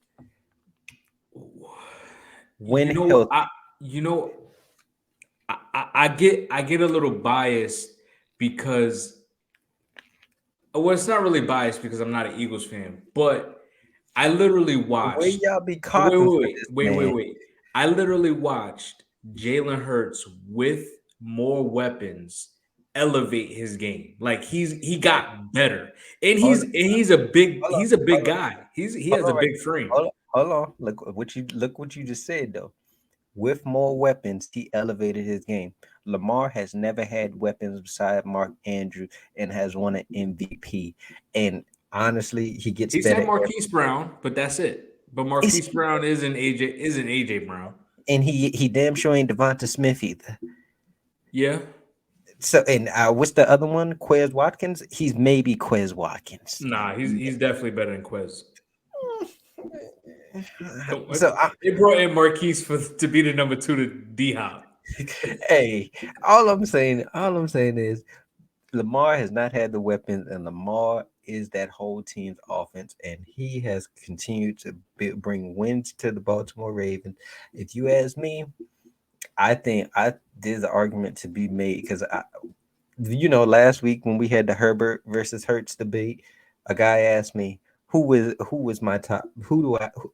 When You know what? healthy. You know I get a little biased because well, it's not really biased because I'm not an Eagles fan, but I literally The way watched. y'all be Wait, copping wait, for wait, this, wait, wait, man. wait. I literally watched Jalen Hurts with more weapons elevate his game. Like he Hey, got better, and hold, hold on, he's a big hold on, guy. He hold has a on right big quick. frame. Hold on. Look what you just said though. With more weapons, he elevated his game. Lamar has never had weapons beside Mark Andrews and has won an MVP. And honestly, he gets He said better. Marquise Brown, but that's it. But Is Marquise Brown isn't AJ Brown. and he damn sure ain't Devonta Smith either. Yeah. So and what's the other one? Quez Watkins. He's maybe Quez Watkins. Nah, he's definitely better than Quez. So They brought in Marquise to be the number two to D Hop. hey, all I'm saying is Lamar has not had the weapons, and Lamar is that whole team's offense, and he has continued to bring wins to the Baltimore Ravens. If you ask me, I think there's an argument to be made because last week when we had the Herbert versus Hurts debate, a guy asked me who was my top.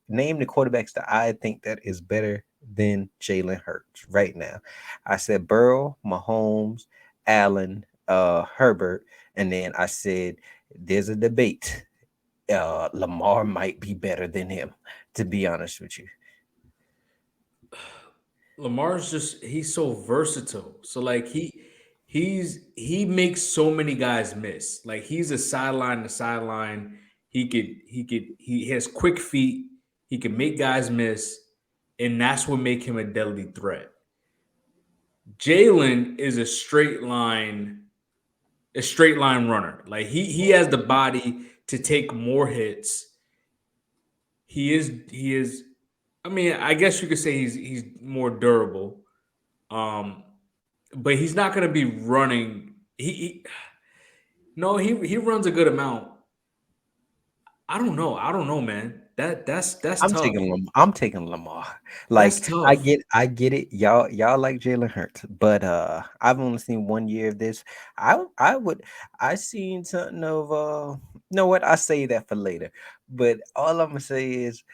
Name the quarterbacks that I think that is better than Jalen Hurts right now. I said Burrow, Mahomes, Allen, Herbert, and then I said there's a debate. Lamar might be better than him, to be honest with you. Lamar's just he's so versatile. So like he makes so many guys miss. Like he's a sideline to sideline. He has quick feet. He can make guys miss, and that's what make him a deadly threat. Jalen is a straight line runner. Like he has the body to take more hits. He is. I mean, I guess you could say he's more durable. Um, but he's not going to be running. No, he runs a good amount. I don't know, man. That's tough. I'm taking Lamar. That's Like tough. I get it. Y'all like Jalen Hurts, but I've only seen 1 year of this. I seen something of you know what? I say that for later. But all I'm gonna say is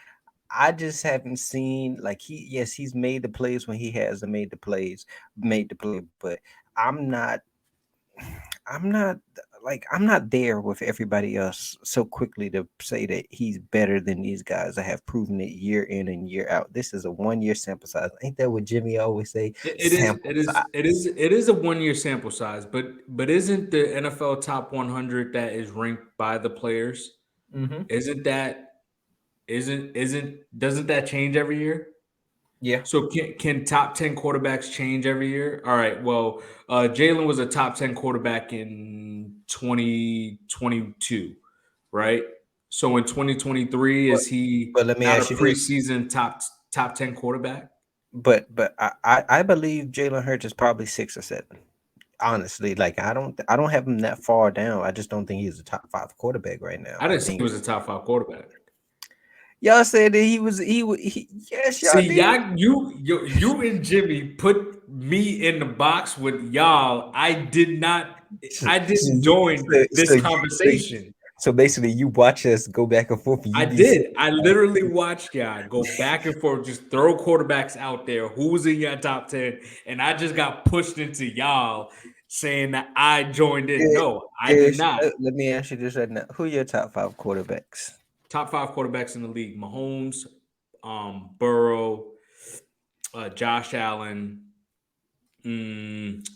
I just haven't seen like he's made the plays when he has made the play, but I'm not I'm not I'm not there with everybody else so quickly to say that he's better than these guys. I have proven it year in and year out. This is a 1 year sample size. Ain't that what Jimmy always say? It is Sample size. it is a 1 year sample size, but isn't the NFL top 100 that is ranked by the players? Mm-hmm. Isn't that isn't doesn't that change every year? Yeah. So can top 10 quarterbacks change every year? All right. Well, Jalen was a top 10 quarterback in 2022, right? So in 2023, But is he but let me not a ask you this. preseason top 10 quarterback? But I believe Jalen Hurts is probably 6 or 7. Honestly, like I don't have him that far down. I just don't think he's a top 5 quarterback right now. I I didn't say he think was a top 5 quarterback. y'all said that he yes, y'all See, did. you and Jimmy put me in the box with y'all. I did not. So, I so, didn't you, join so, so, this you, so, conversation. so basically, you watch us go back and forth, and I you be saying, did. I literally watched y'all go back and forth, just throw quarterbacks out there. Who's in your top 10? And I just got pushed into y'all saying that I joined in. "Ish, No, I did not. let me ask you this right now: who are your top 5 quarterbacks?" Top 5 quarterbacks in the league: Mahomes, Burrow, Josh Allen. Mm,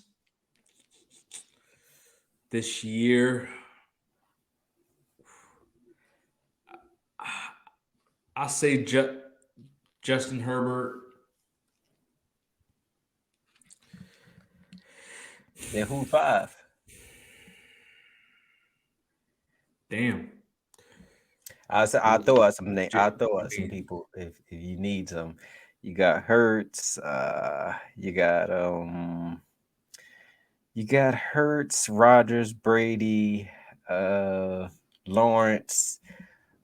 this year, I'll say Justin Herbert. Then who 5? Damn. I'll throw out some name. I'll throw I out some mean, people if you need some. You got Hurts. You got Hurts, Rogers, Brady, uh, Lawrence,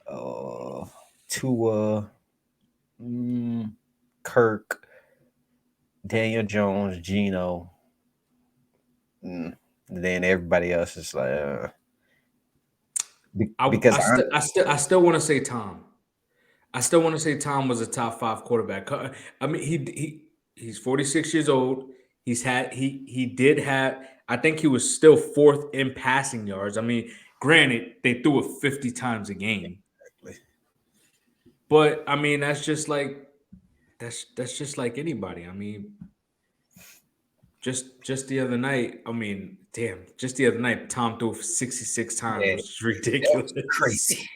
uh, Tua, mm, Kirk, Daniel Jones, Gino. Mm. Then everybody else is like, because I still want to say Tom. I still want to say Tom was a top 5 quarterback. I mean, he's 46 years old. He did have. I think he was still fourth in passing yards. I mean, granted, they threw it 50 times a game, but I mean, that's just like anybody. I mean, just the other night. I mean, damn, just the other night, Tom threw 66 times, yeah, which is that was ridiculous. crazy.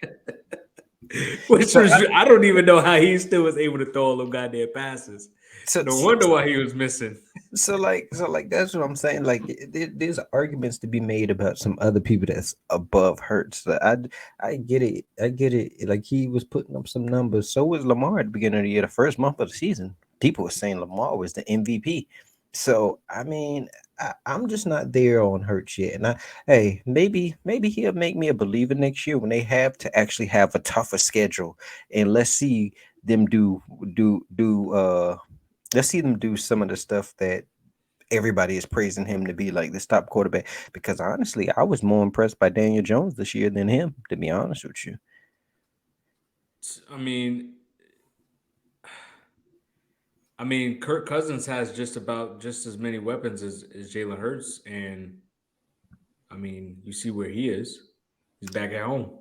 Which So, was I don't even know how he still was able to throw all them goddamn passes. so, No so, wonder why he was missing. so, that's what I'm saying. Like, there's arguments to be made about some other people that's above Hurts. I get it. I get it. Like, he was putting up some numbers. So was Lamar at the beginning of the year. The first month of the season, people were saying Lamar was the MVP. So I mean, I'm just not there on Hurts yet. And hey, maybe he'll make me a believer next year when they have to actually have a tougher schedule, and them do do let's see them do some of the stuff that everybody is praising him to be like this top quarterback. Because honestly, I was more impressed by Daniel Jones this year than him, to be honest with you. I mean, Kirk Cousins has just about just as many weapons as Jalen Hurts, and I mean, you see where he is. He's back at home.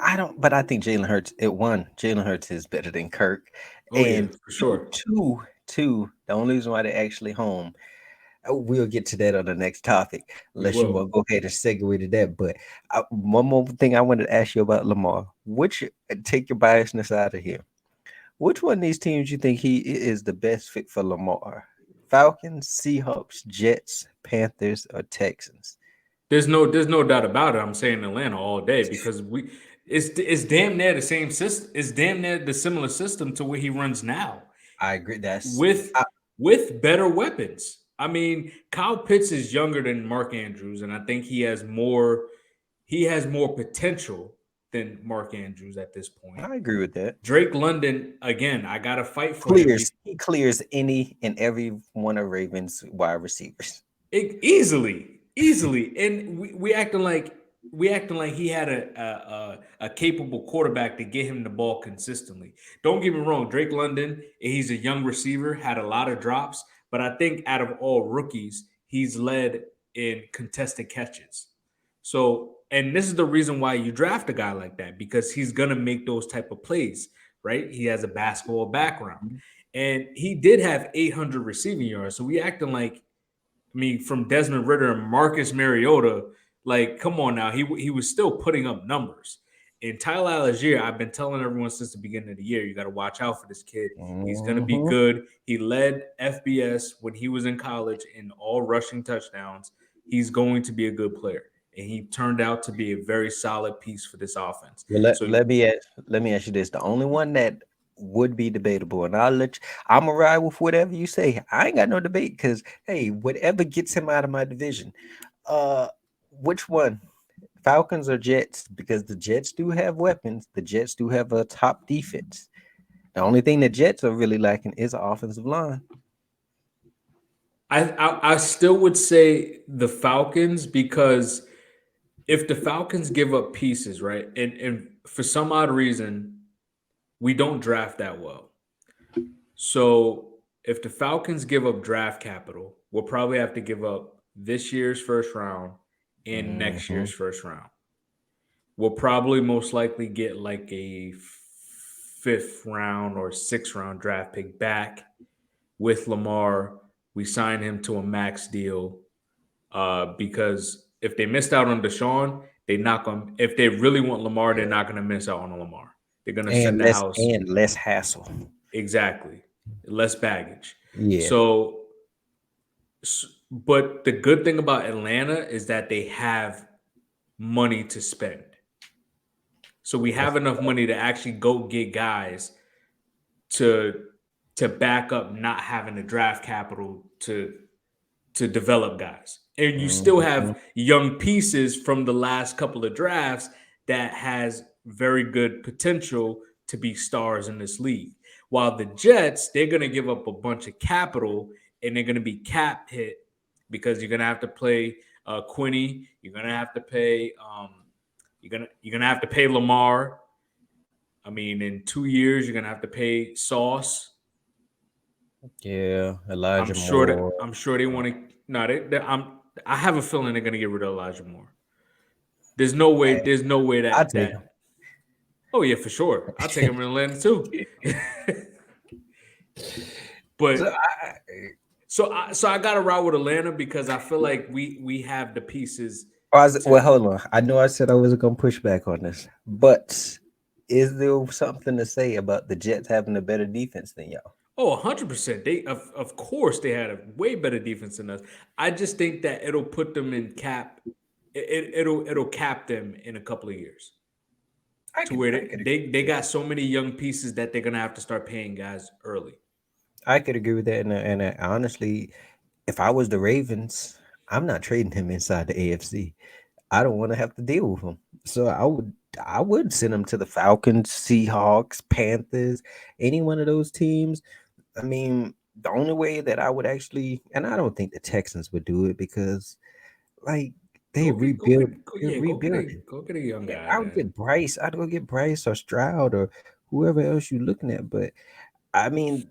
I don't, but I think Jalen Hurts. It one, Jalen Hurts is better than Kirk, Oh yeah, and for two, sure. two, two. The only reason why they're actually home. We'll get to that on the next topic, We unless you will. want to go ahead and segue to that. But one more thing I wanted to ask you about Lamar. Which take your biasness out of here. Which one of these teams you think he is the best fit for Lamar? Falcons, Seahawks, Jets, Panthers, or Texans? There's no doubt about it. I'm saying Atlanta all day because it's damn near the same system. It's damn near the similar system to where he runs now. I agree. That's with I, with better weapons. I mean, Kyle Pitts is younger than Mark Andrews, and I think he has more potential than Mark Andrews at this point. I agree with that. Drake London, again, I gotta fight for him. He clears any and every one of Ravens wide receivers. Easily, and we acting like he had a capable quarterback to get him the ball consistently. Don't get me wrong, Drake London, he's a young receiver, had a lot of drops, but I think out of all rookies, he's led in contested catches. So, and this is the reason why you draft a guy like that because he's gonna make those type of plays, right? He has a basketball background, and he did have 800 receiving yards. So we acting like I mean, from Desmond Ritter and Marcus Mariota, like, come on now, he was still putting up numbers. And Tyler Algier, I've been telling everyone since the beginning of the year, you got to watch out for this kid. He's going to be Mhm. good. He led FBS when he was in college in all rushing touchdowns. He's going to be a good player. and he turned out to be a very solid piece for this offense. Well, So let me ask you this: the only one that would be debatable, and I'm a ride with whatever you say. I ain't got no debate because hey, whatever gets him out of my division. Uh, which one? Falcons or Jets? Because the Jets do have weapons. The Jets do have a top defense. The only thing the Jets are really lacking is an offensive line. I still would say the Falcons because if the Falcons give up pieces, right, and for some odd reason we don't draft that well. So if the Falcons give up draft capital, we'll probably have to give up this year's first round and next Hmm. year's first round. We'll probably most likely get like a fifth round or sixth round draft pick back with Lamar. We sign him to a max deal because if they missed out on Deshaun, they not going. If they really want Lamar, they're not going to miss out on Lamar. They're going to send the house And less hassle. exactly less baggage. Yeah. So, but the good thing about Atlanta is that they have money to spend. So we have enough money to actually go get guys to back up not having the draft capital to develop guys. And you still Mhm. have young pieces from the last couple of drafts that has very good potential to be stars in this league. While the Jets, they're going to give up a bunch of capital and they're going to be cap hit because you're going to have to play Quinny, you're going to have to pay you're gonna have to pay Lamar. I mean, in 2 years, you're gonna have to pay Sauce. Yeah, Elijah Moore. I'm sure they want to. No, I have a feeling they're gonna get rid of Elijah Moore. There's no way. Hey, There's no way I that take him. that. Oh yeah, for sure. I'll take him in Atlanta too. So but I, so I got to ride with Atlanta because I feel like we have the pieces to. well, hold on. I know I said I wasn't gonna push back on this, but is there something to say about the Jets having a better defense than y'all? Oh, 100%. They of course they had a way better defense than us. I just think that it'll put them in cap. It'll cap them in a couple of years to where I could they got so many young pieces that they're gonna have to start paying guys early. I could agree with that, and honestly, if I was the Ravens, I'm not trading him inside the AFC. I don't want to have to deal with him. So I would send him to the Falcons, Seahawks, Panthers, any one of those teams. I mean, the only way that I would actually, and I don't think the Texans would do it because like they're rebuilding. Go get a young Yeah, guy, I would man. get Bryce. I'd go get Bryce or Stroud or whoever else you're looking at. But I mean,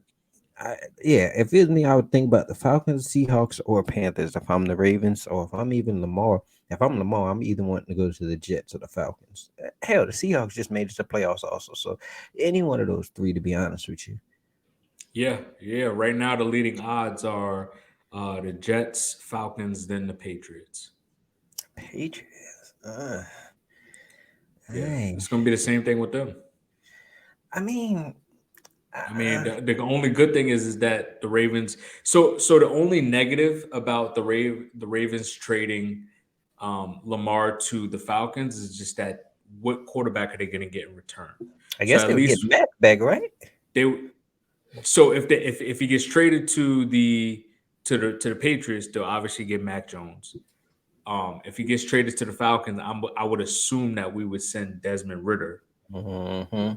yeah, if it's me, I would think about the Falcons, Seahawks, or Panthers. If I'm the Ravens, or if I'm even Lamar, if I'm Lamar, I'm either wanting to go to the Jets or the Falcons. Hell, the Seahawks just made it to playoffs also, so any one of those three, to be honest with you. Yeah, yeah. Right now the leading odds are the Jets, Falcons, then the Patriots. Patriots. Yeah, Hey, it's gonna be the same thing with them. I mean, I mean, uh, the only good thing is that the Ravens. So the only negative about the Ravens trading Lamar to the Falcons is just that what quarterback are they going to get in return? I So guess at they would get least Matt back, right? they. So if he gets traded to the Patriots, they'll obviously get Mac Jones. If he gets traded to the Falcons, I would assume that we would send Desmond Ritter. Hmm.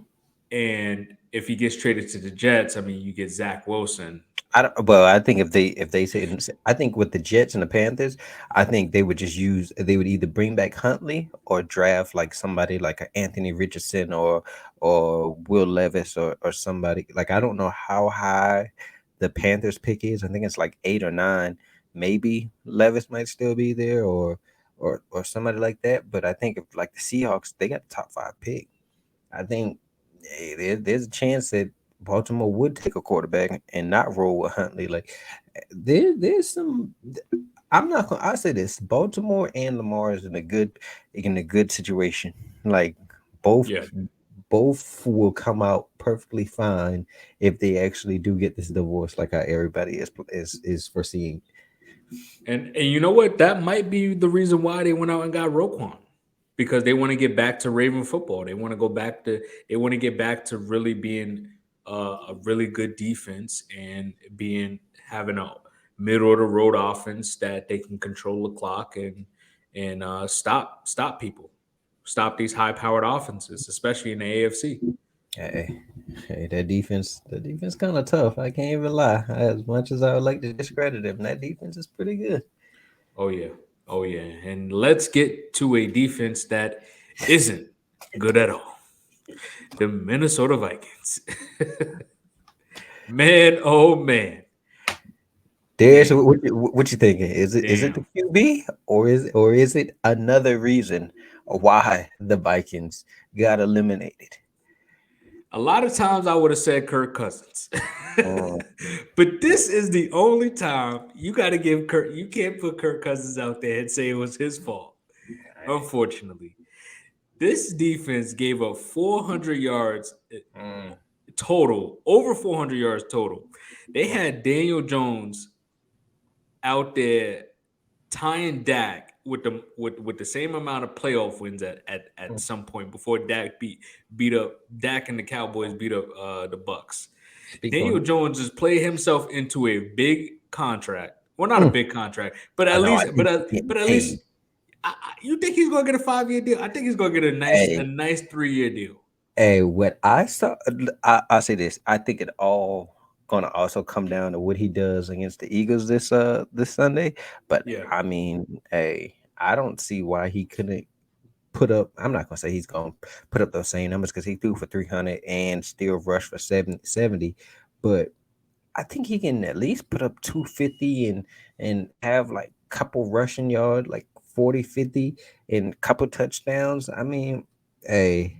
And if he gets traded to the Jets, I mean, you get Zach Wilson. I don't, well, I think if they say, I think with the Jets and the Panthers, I think they would either bring back Huntley or draft like somebody like a Anthony Richardson or Will Levis or somebody like I don't know how high the Panthers pick is. I think it's like 8 or 9. Maybe Levis might still be there or somebody like that. But I think if like the Seahawks, they got the top 5 pick. I think there's a chance that Baltimore would take a quarterback and not roll with Huntley. Like there's some. I'm not gonna. I say this: Baltimore and Lamar is in a good situation. Like both Yeah, both will come out perfectly fine if they actually do get this divorce, like how everybody is foreseeing. And you know what? That might be the reason why they went out and got Roquan, because they want to get back to Raven football. They want to go back to they want to get back to really being a really good defense and being having a middle of the road offense that they can control the clock and stop people, stop these high powered offenses, especially in the AFC. Hey, hey, that defense kind of tough. I can't even lie. As much as I would like to discredit him, that defense is pretty good. Oh yeah, oh yeah, and let's get to a defense that isn't good at all. The Minnesota Vikings. Man, oh man, Darius, man, what you thinking? Is it the damn. QB or is it another reason why the Vikings got eliminated? A lot of times I would have said Kirk Cousins. Mm, But this is the only time you got to give Kirk, you can't put Kirk Cousins out there and say it was his fault. Unfortunately, this defense gave up 400 yards mm, total, over 400 yards total. They had Daniel Jones out there tying Dak with the same amount of playoff wins at mm. some point before Dak beat up Dak and the Cowboys beat up the Bucks. Speak on Daniel it. Jones just played himself into a big contract. Well, not a Mm. big contract, but I at know. I least think he's getting but at least paid. you think he's gonna get a 5 year deal? I think he's gonna get a Hey, nice 3 year deal. hey, what I saw, I say this. I think it all gonna also come down to what he does against the Eagles this Sunday. But Yeah, I mean, hey, I don't see why he couldn't put up. I'm not gonna say he's gonna put up those same numbers because he threw for 300 and still rushed for 70. But I think he can at least put up 250 and have like couple rushing yard, like 40, 50, and couple touchdowns. I mean, hey,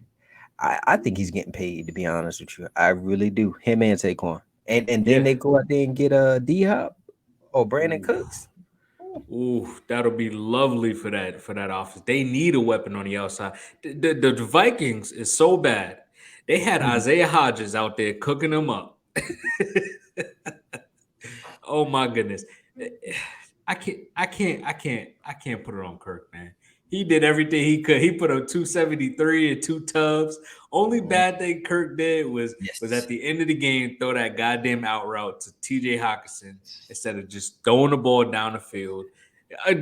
I think he's getting paid, to be honest with you. I really do. Him and Saquon. And then yeah. they go out there and get D Hop or Brandon Ooh, Cooks. ooh, that'll be lovely for that offense. They need a weapon on the outside. The Vikings is so bad. They had Mm. Isaiah Hodges out there cooking them up. Oh my goodness. I can't put it on Kirk, man. He did everything he could. He put up 273 and two tubs. Only bad thing Kirk did was at Yes. the end of the game throw that goddamn out route to TJ Hawkinson instead of just throwing the ball down the field. Uh,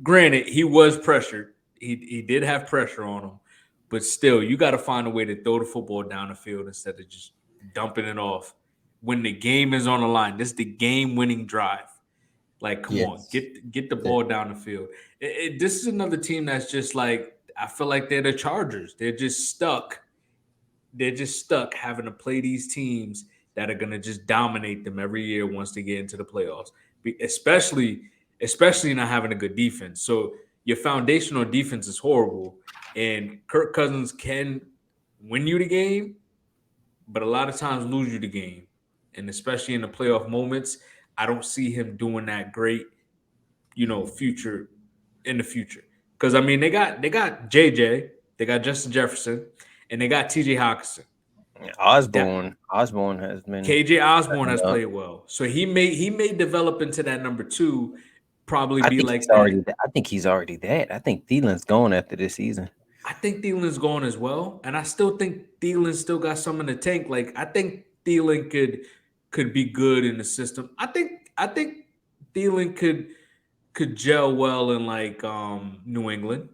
Granted, he was pressured. He did have pressure on him, but still, you got to find a way to throw the football down the field instead of just dumping it off when the game is on the line. This is the game-winning drive. Like, come on, Yes. get the ball down the field. This is another team that's just like I feel like they're the Chargers. They're just stuck. They're just stuck having to play these teams that are gonna just dominate them every year once they get into the playoffs. Especially not having a good defense. So your foundational defense is horrible, and Kirk Cousins can win you the game, but a lot of times lose you the game. And especially in the playoff moments, I don't see him doing that great, future in the future. Because I mean, they got JJ, they got Justin Jefferson, and they got TJ Hawkinson. That Osborne has been KJ Osborne stepping has up. played well, so he may develop into that number two, probably I be think he's like already. that. I think he's already that. I think Thielen's going after this season. I think Thielen's going as well, and I still think Thielen still got some in the tank. Like I think Thielen could be good in the system. I think Thielen could gel well in like New England.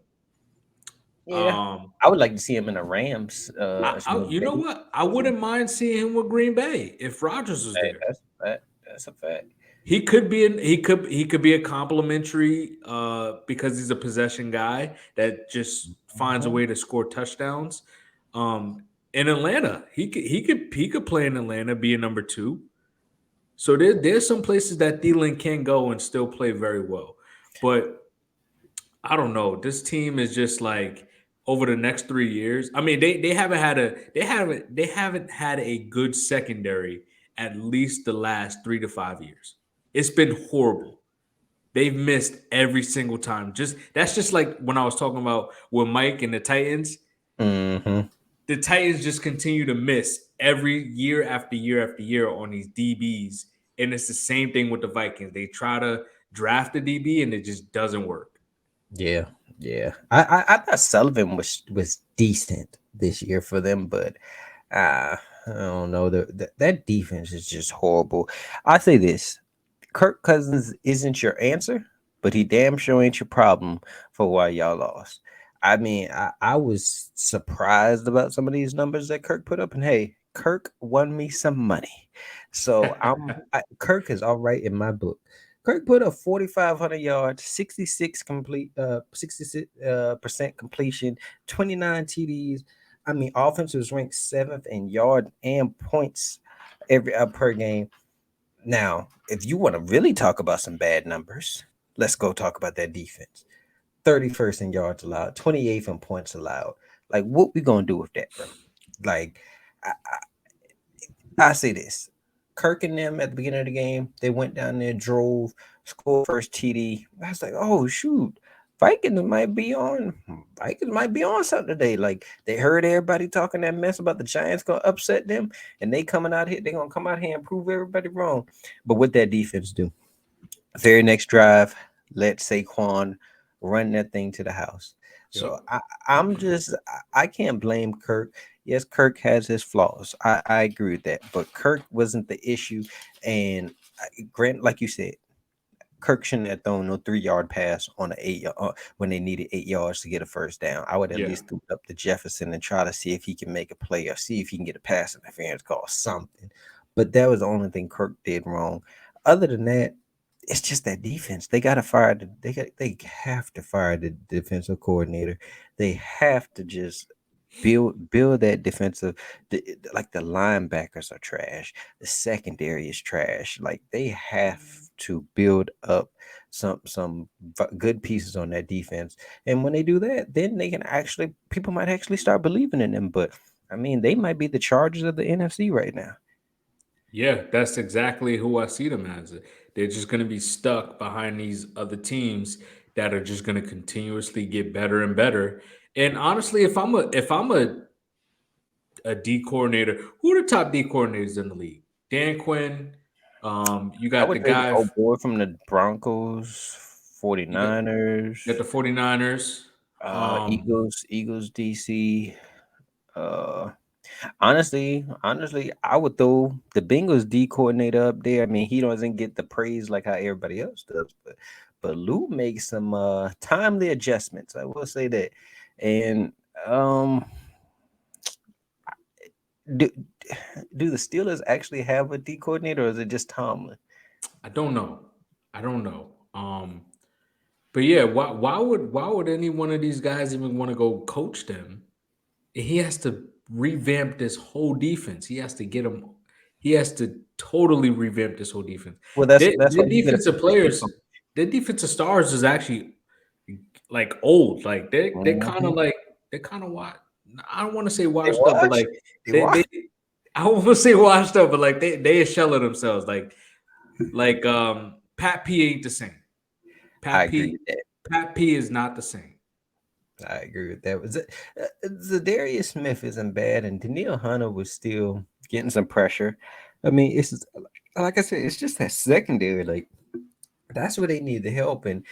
Yeah, Um, I would like to see him in the Rams. you know Maybe. what? I wouldn't mind seeing him with Green Bay if Rodgers was Hey, there. that's a fact. That's a fact. He could be a complimentary because he's a possession guy that just finds a Mhm. way to score touchdowns. Um, in Atlanta, he could play in Atlanta, be a number two. So there's some places that Thielen can go and still play very well. But I don't know. This team is just like over the next 3 years. I mean, they haven't had a good secondary at least the last 3 to 5 years. It's been horrible. They've missed every single time. Just that's just like when I was talking about with Mike and the Titans. Mhm. The Titans just continue to miss every year after year after year on these DBs, and it's the same thing with the Vikings. draft a DB and it just doesn't work. Yeah, yeah. I thought Sullivan was decent this year for them, but I don't know. That defense is just horrible. I say this: Kirk Cousins isn't your answer, but he damn sure ain't your problem for why y'all lost. I mean, I was surprised about some of these numbers that Kirk put up, and hey, Kirk won me some money, so Kirk is all right in my book. Kirk put up 4,500 yards, 66% completion, 29 TDs. I mean, offense was ranked seventh in yard and points every per game. Now, if you want to really talk about some bad numbers, let's go talk about that defense. 31st in yards allowed, 28th in points allowed. Like, what we gonna do with that, bro? Like, I, I say this. Kirk and them at the beginning of the game, they went down there, drove, scored first TD. I was like, oh shoot, Vikings might be on. Vikings might be on something today. Like they heard everybody talking that mess about the Giants gonna upset them, and they coming out here, they gonna come out here and prove everybody wrong. But what that defense do? Very next drive, let Saquon run that thing to the house. So Yep. I'm just I can't blame Kirk. Yes, Kirk has his flaws. I agree with that, but Kirk wasn't the issue. And Grant, like you said, Kirk shouldn't have thrown no 3 yard pass on an when they needed 8 yards to get a first down. I would at Yeah. least throw it up to Jefferson and try to see if he can make a play or see if he can get a pass interference call, something. But that was the only thing Kirk did wrong. Other than that, it's just that defense. They got to fire. They have to fire the defensive coordinator. They have to just build that defensive. Like the linebackers are trash. The secondary is trash. Like they have to build up good pieces on that defense. And when they do that, then they can actually people might actually start believing in them. But I mean, they might be the Chargers of the NFC right now. Yeah, that's exactly who I see them as. They're just going to be stuck behind these other teams that are just going to continuously get better and better. And honestly, if I'm a D coordinator, who are the top D coordinators in the league? Dan Quinn. You I got the would say the guy. old boy from the Broncos, You got 49ers, you got the 49ers. Eagles, DC. Uh, honestly, I would throw the Bengals D coordinator up there. I mean, he doesn't get the praise like how everybody else does, but Lou makes some timely adjustments. I will say that. And um, do do the Steelers actually have a D coordinator, or is it just Tomlin? I don't know. I don't know. But yeah, why would any one of these guys even want to go coach them? He has to revamp this whole defense. He has to get them. He has to totally revamp this whole defense. Well, Their, that's why their you get defensive players, their defensive stars is actually like old. Like they're kind of Mhm. like they're kind of what I don't want to say They washed up, but watch. like They they watch. I don't want to say washed up, but like they a shell of themselves. Like Pat P ain't the same. I Pat agree P with that. Pat P is not the same. I agree with that. Was it Zadarius Smith isn't bad, and Daniil Hunter was still getting some pressure. I mean, like I said, it's just that secondary. Like that's where they need the help. And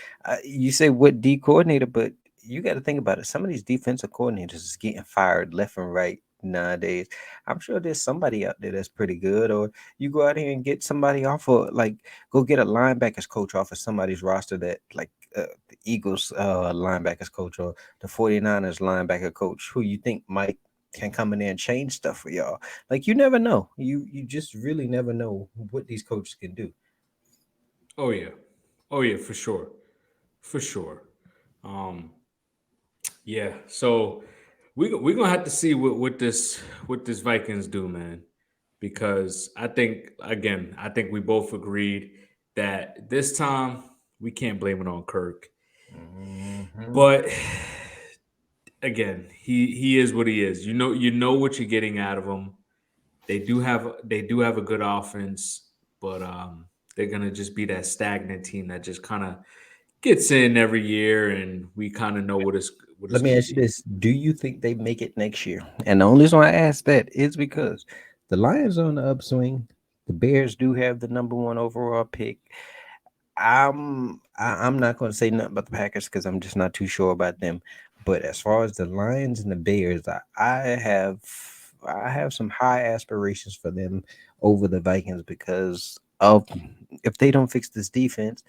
you say what D coordinator, but you got to think about it. Some of these defensive coordinators is getting fired left and right nowadays. I'm sure there's somebody out there that's pretty good, or you go out here and get somebody off of like go get a linebackers coach off of somebody's roster that like the Eagles linebackers coach or the 49ers linebacker coach who you think might can come in there and change stuff for y'all. Like you never know. You just really never know what these coaches can do. Oh yeah, oh yeah, for sure, for sure. Um, yeah. So we're gonna have to see what this Vikings do, man. Because I think we both agreed that this time we can't blame it on Kirk. Mhm. But again, he is what he is. You know what you're getting out of him. They do have a good offense, but they're gonna just be that stagnant team that just kind of gets in every year, and we kind of know what it's Let me gonna ask you be. this. Do you think they make it next year? And the only reason why I ask that is because the Lions are on the upswing. The Bears do have the number one overall pick. I'm not going to say nothing about the Packers because I'm just not too sure about them. But as far as the Lions and the Bears, I have some high aspirations for them over the Vikings because of if they don't fix this defense,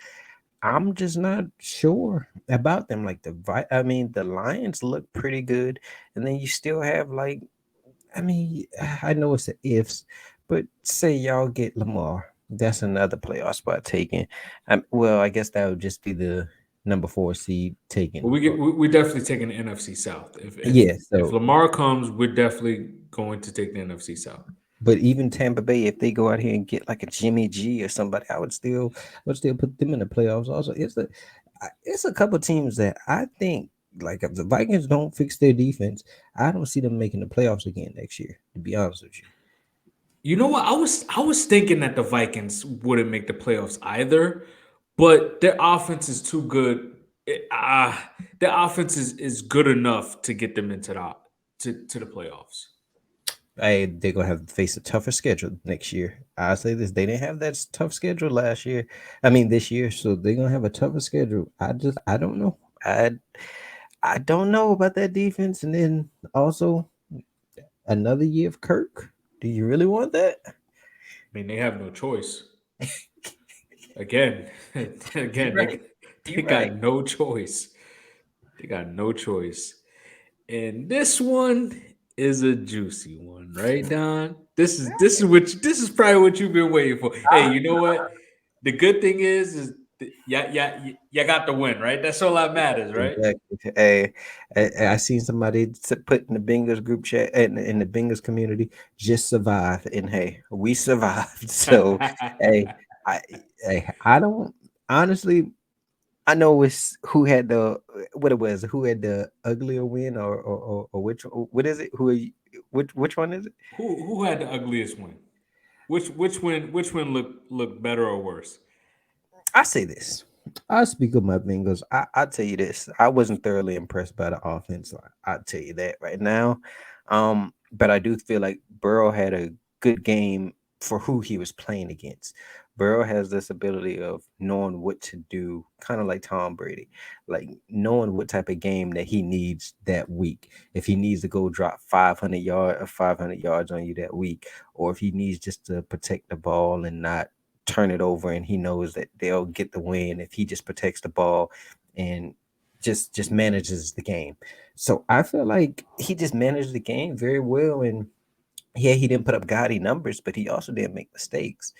I'm just not sure about them. Like I mean, the Lions look pretty good, and then you still have like, I mean, I know it's the ifs, but say y'all get Lamar, that's another playoff spot taken. Well, I guess that would just be the number 4 seed But taken. we definitely taking the NFC South. Yeah, If so Lamar comes, we're definitely going to take the NFC South. but even Tampa Bay, if they go out here and get like a Jimmy G or somebody, I would still put them in the playoffs. Also, it's a couple teams that I think like if the Vikings don't fix their defense, I don't see them making the playoffs again next year. To be honest with you, You know what? I was thinking that the Vikings wouldn't make the playoffs either, but their offense is too good. Their offense is good enough to get them into the playoffs. they're gonna have to face a tougher schedule next year. I say this: they didn't have that tough schedule last year. I mean, this year, so they're gonna have a tougher schedule. I don't know. I don't know about that defense, and then also another year of Kirk. Do you really want that? I mean, they have no choice. Again, You're again, right. they You're right. got no choice. They got no choice. And this one is a juicy one, right, Don? This is probably what you've been waiting for. Hey, you know what? The good thing yeah got the win, right? That's all that matters, right? Exactly. I seen somebody put in the Bengals group chat in the Bengals community, just survive, and hey, we survived. So, hey, I, I don't honestly. I know it's who had the what it was, who had the uglier win, or which what is it? Which one is it? Who had the ugliest win? Which one look better or worse? I say this. I speak of my Bengals. I tell you this. I wasn't thoroughly impressed by the offense. I'll tell you that right now. But I do feel like Burrow had a good game for who he was playing against. Burrow has this ability of knowing what to do, kind of like Tom Brady, like knowing what type of game that he needs that week. If he needs to go drop 500 yards on you that week, or if he needs just to protect the ball and not turn it over, and he knows that they'll get the win if he just protects the ball and just manages the game. So I feel like he just managed the game very well, and yeah, he didn't put up gaudy numbers, but he also didn't make mistakes.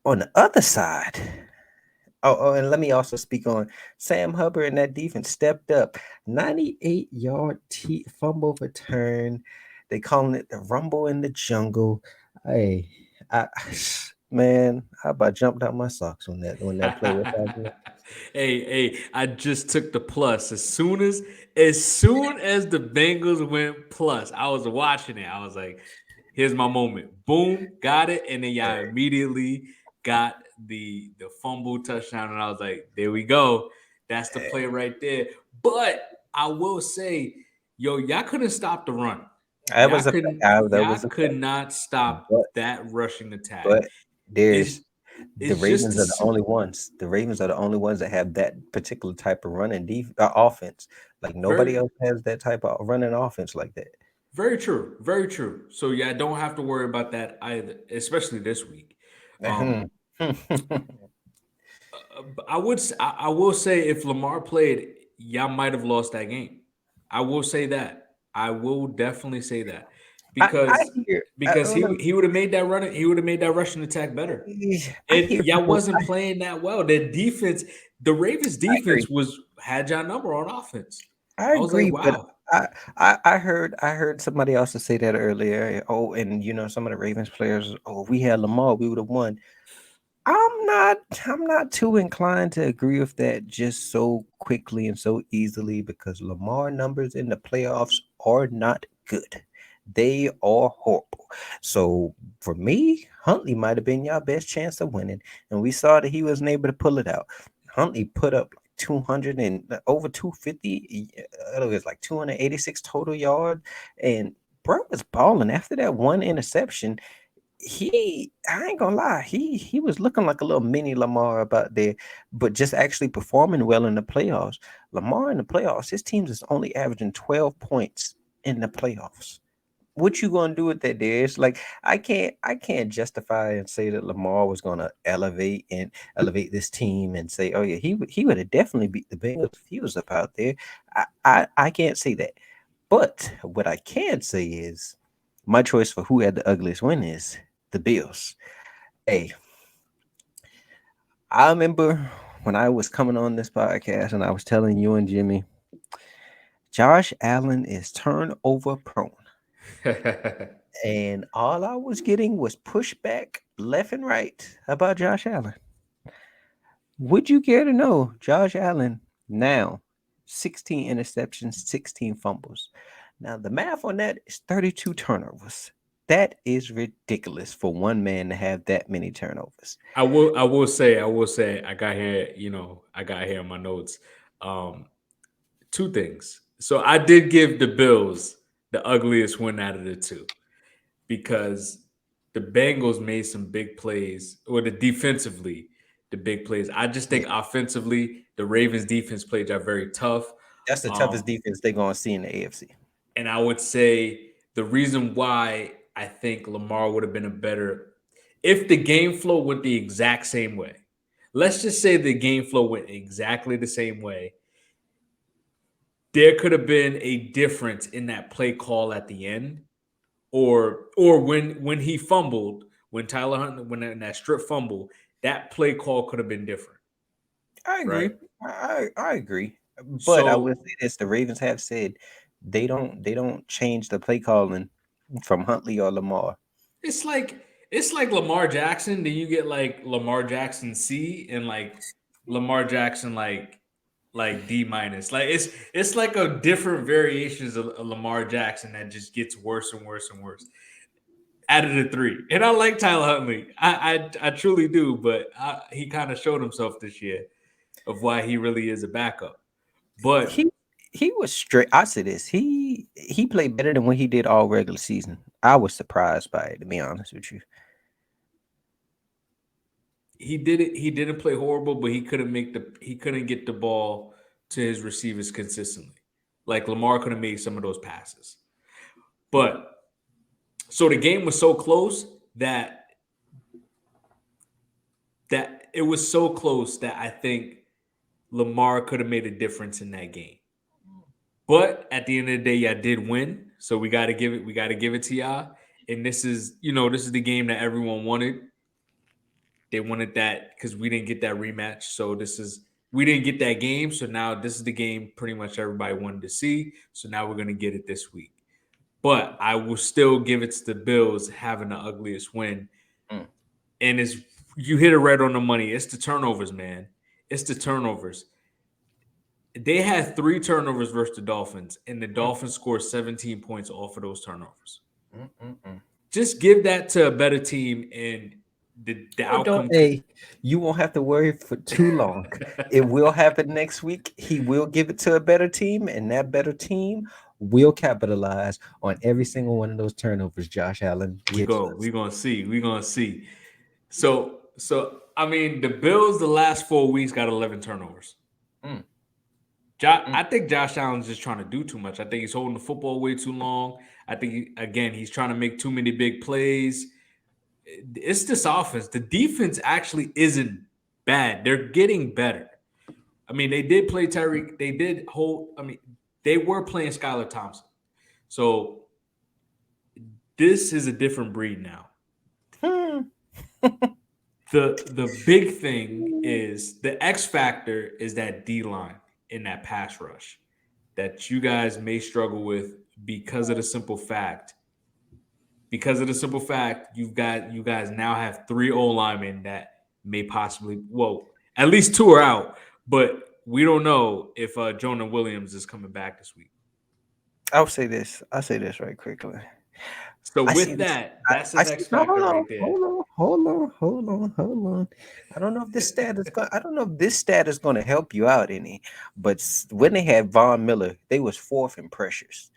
On the other side, and let me also speak on Sam Hubbard, and that defense stepped up. 98-yard fumble return. They calling it the rumble in the jungle. Hey, I man, I about jumped out my socks when that play was happening. I just took the plus as soon as the Bengals went plus. I was watching it. I was like, "Here's my moment." Boom, got it, and then y'all immediately got the fumble touchdown, and I was like, "There we go. That's the play right there." But I will say, yo, y'all couldn't stop the run. That was a fact. That Y'all was a could fact. not stop But that rushing attack. but It's there's the it's just Ravens the are the only ones. The Ravens are the only ones that have that particular type of running offense. Like nobody very else has that type of running offense like that. Very true. Very true. So yeah, I don't have to worry about that either, especially this week. Um, Mhm. I will say if Lamar played, y'all might have lost that game. I will say that. I will definitely say that I because hear. he would have made that running. He would have made that rushing attack better. I And hear y'all people. wasn't playing that well. Their defense, the Ravens I agree. defense had y'all number on offense. I I was like, agree, but wow. I heard somebody else say that earlier. Oh, and some of the Ravens players. Oh, if we had Lamar, we would have won. I'm not I'm not too inclined to agree with that just so quickly and so easily because Lamar numbers in the playoffs are not good. They are horrible. So for me, Huntley might have been your best chance of winning, and we saw that he wasn't able to pull it out. Huntley put up like 200 and over 250. It was like 286 total yards, and bro was balling after that one interception. I ain't gonna lie, he was looking like a little mini Lamar about there, but just actually performing well in the playoffs. Lamar in the playoffs, his teams is only averaging 12 points in the playoffs. What you gonna do with that, Darius? Like, I can't justify and say that Lamar was gonna elevate this team and say, oh yeah, he would have definitely beat the Bengals if he was up out there. I can't say that. But what I can say is my choice for who had the ugliest win is the Bills. Hey, I remember when I was coming on this podcast and I was telling you and Jimmy, Josh Allen is turnover prone. And all I was getting was pushback left and right about Josh Allen. Would you care to know Josh Allen now 16 interceptions, 16 fumbles? Now, the math on that is 32 turnovers. That is ridiculous for one man to have that many turnovers. I will say, I got here, I got here in my notes. Um, Two things. So I did give the Bills the ugliest win out of the two because the Bengals made some big plays, or the defensively, the big plays. I just Yeah, think offensively, the Ravens defense played are very tough. that's the toughest Um, defense they're going to see in the AFC. and I would say the reason why I think Lamar would have been a better if the game flow went the exact same way. Let's just say the game flow went exactly the same way. There could have been a difference in that play call at the end, or when he fumbled, when Tyler Hunt when in that strip fumble, that play call could have been different, I right? agree. I agree. But I will So say this: the Ravens have said they don't change the play calling from Huntley or Lamar. it's like it's like Lamar Jackson. Then you get like Lamar Jackson C and like Lamar Jackson like D minus. Like it's like a different variations of Lamar Jackson that just gets worse and worse and worse. Out of the three, and I like Tyler Huntley. I truly do, but he kind of showed himself this year of why he really is a backup. But He he was straight. I say this: he played better than what he did all regular season. I was surprised by it, to be honest with you. he did it. He didn't play horrible, but he couldn't get the ball to his receivers consistently. Like Lamar could have made some of those passes. But so the game was so close that it was so close that I think Lamar could have made a difference in that game. But at the end of the day, y'all did win. So we gotta give it to y'all. And this is the game that everyone wanted. They wanted that because we didn't get that rematch. So we didn't get that game. So now this is the game pretty much everybody wanted to see. So now we're gonna get it this week. But I will still give it to the Bills having the ugliest win. Mm. And it's you hit it right on the money. It's the turnovers, man. It's the turnovers. They had 3 turnovers versus the Dolphins, and the Mm, Dolphins scored 17 points off of those turnovers. mm. Just give that to a better team, and the Oh, don't. outcome. Hey, you won't have to worry for too long. It will happen next week. He will give it to a better team, and that better team will capitalize on every single one of those turnovers Josh Allen we gives go. us. We gonna see. We gonna see. So I mean, the Bills the last 4 weeks got 11 turnovers. Mm, mm. I think Josh Allen's just trying to do too much. I think he's holding the football way too long. I think again he's trying to make too many big plays. It's this offense. The defense actually isn't bad. They're getting better. I mean, they did play Tyreek. They did hold. I mean, they were playing Skylar Thompson. So this is a different breed now. Hmm. The big thing is the X factor is that D line in that pass rush that you guys may struggle with because of the simple fact you guys now have 3 O linemen that may possibly at least 2 are out, but we don't know if Jonah Williams is coming back this week. I'll say this. I'll say this right quickly. So I see with this. that, that's I an see. X No, factor right there. hold on. I don't know if this stat is going. I don't know if this stat is going to help you out any. But when they had Von Miller, they was fourth in pressures.